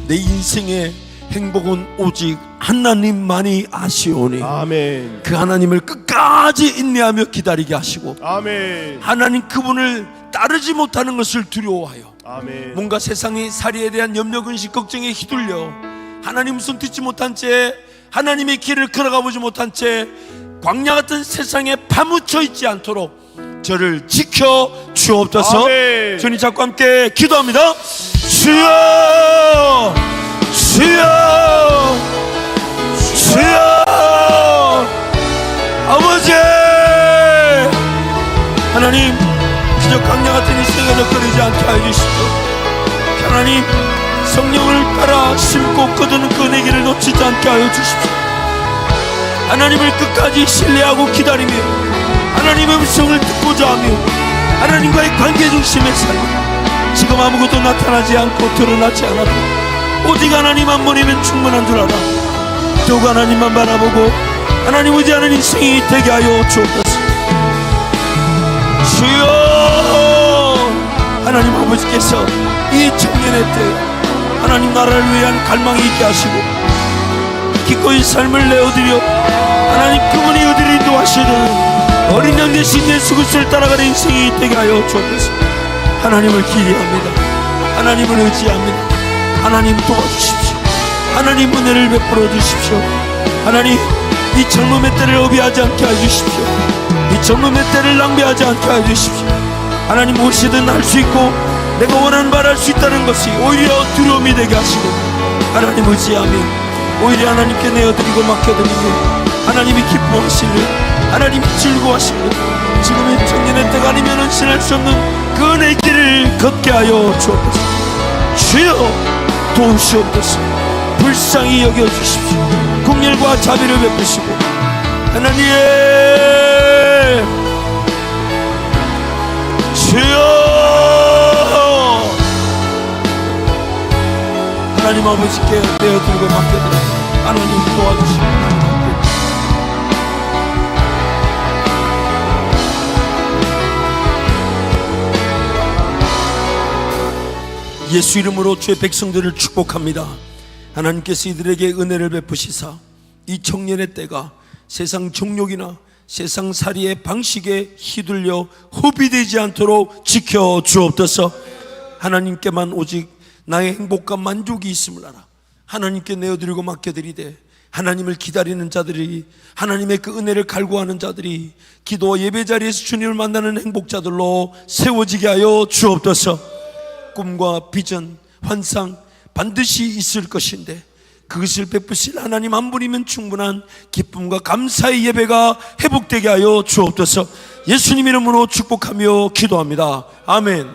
내 인생의 행복은 오직 하나님만이 아시오니, 아멘. 그 하나님을 끝까지 인내하며 기다리게 하시고, 아멘. 하나님 그분을 따르지 못하는 것을 두려워하여, 아멘. 뭔가 세상의 살이에 대한 염려, 근심, 걱정에 휘둘려 하나님 손 듣지 못한 채, 하나님의 길을 걸어가보지 못한 채 광야 같은 세상에 파묻혀 있지 않도록 저를 지켜 주옵소서. 아멘. 주님 잡고 함께 기도합니다. 주여, 주여, 하나님, 그저 강야 같은 인생에 넣거리지 않게 하여 주십시오. 하나님, 성령을 따라 심고 거두는 그 내기를 놓치지 않게 하여 주십시오. 하나님을 끝까지 신뢰하고 기다리며 하나님의 음성을 듣고자 하며 하나님과의 관계 중심의 삶, 지금 아무것도 나타나지 않고 드러나지 않아도 오직 하나님 한 분이면 충분한 줄 알아 더욱 하나님만 바라보고 하나님 의지하는 인생이 되게 하여 주옵소서. 주여, 하나님 아버지께서 이 청년의 때 하나님 나라를 위한 갈망이 있게 하시고 기꺼이 삶을 내어드려 하나님 그분이 어디를 인도하시는 어린 양 대신 예수 그리스도를 따라가는 인생이 되게 하여 주옵소서. 하나님을 기대합니다. 하나님을 의지합니다. 하나님 도와주십시오. 하나님 은혜를 베풀어 주십시오. 하나님, 이 젊음의 때를 어비하지 않게 해주십시오. 이 젊음의 때를 낭비하지 않게 해주십시오. 하나님, 무엇이든 할 수 있고 내가 원하는 바를 할 수 있다는 것이 오히려 두려움이 되게 하시고 하나님 의지하며 오히려 하나님께 내어드리고 맡겨드리며 하나님이 기뻐하시는 하나님이 즐거워하시는 지금의 청년의 때가 아니면 지날 수 없는 그 은혜의 길을 걷게 하여 주옵소서. 주여 도우시옵소서. 불쌍히 여겨주십시오. 긍휼과 자비를 베푸시고 하나님, 주여, 하나님 아버지께 내어드리고 맡겨드립니다. 하나님 도와주시옵소서. 예수 이름으로 주의 백성들을 축복합니다. 하나님께서 이들에게 은혜를 베푸시사 이 청년의 때가 세상 정욕이나 세상 살이의 방식에 휘둘려 허비되지 않도록 지켜주옵소서. 하나님께만 오직 나의 행복과 만족이 있음을 알아 하나님께 내어드리고 맡겨드리되 하나님을 기다리는 자들이 하나님의 그 은혜를 갈구하는 자들이 기도와 예배 자리에서 주님을 만나는 행복자들로 세워지게 하여 주옵소서. 꿈과 비전, 환상 반드시 있을 것인데 그것을 베푸실 하나님 한 분이면 충분한 기쁨과 감사의 예배가 회복되게 하여 주옵소서. 예수님 이름으로 축복하며 기도합니다. 아멘.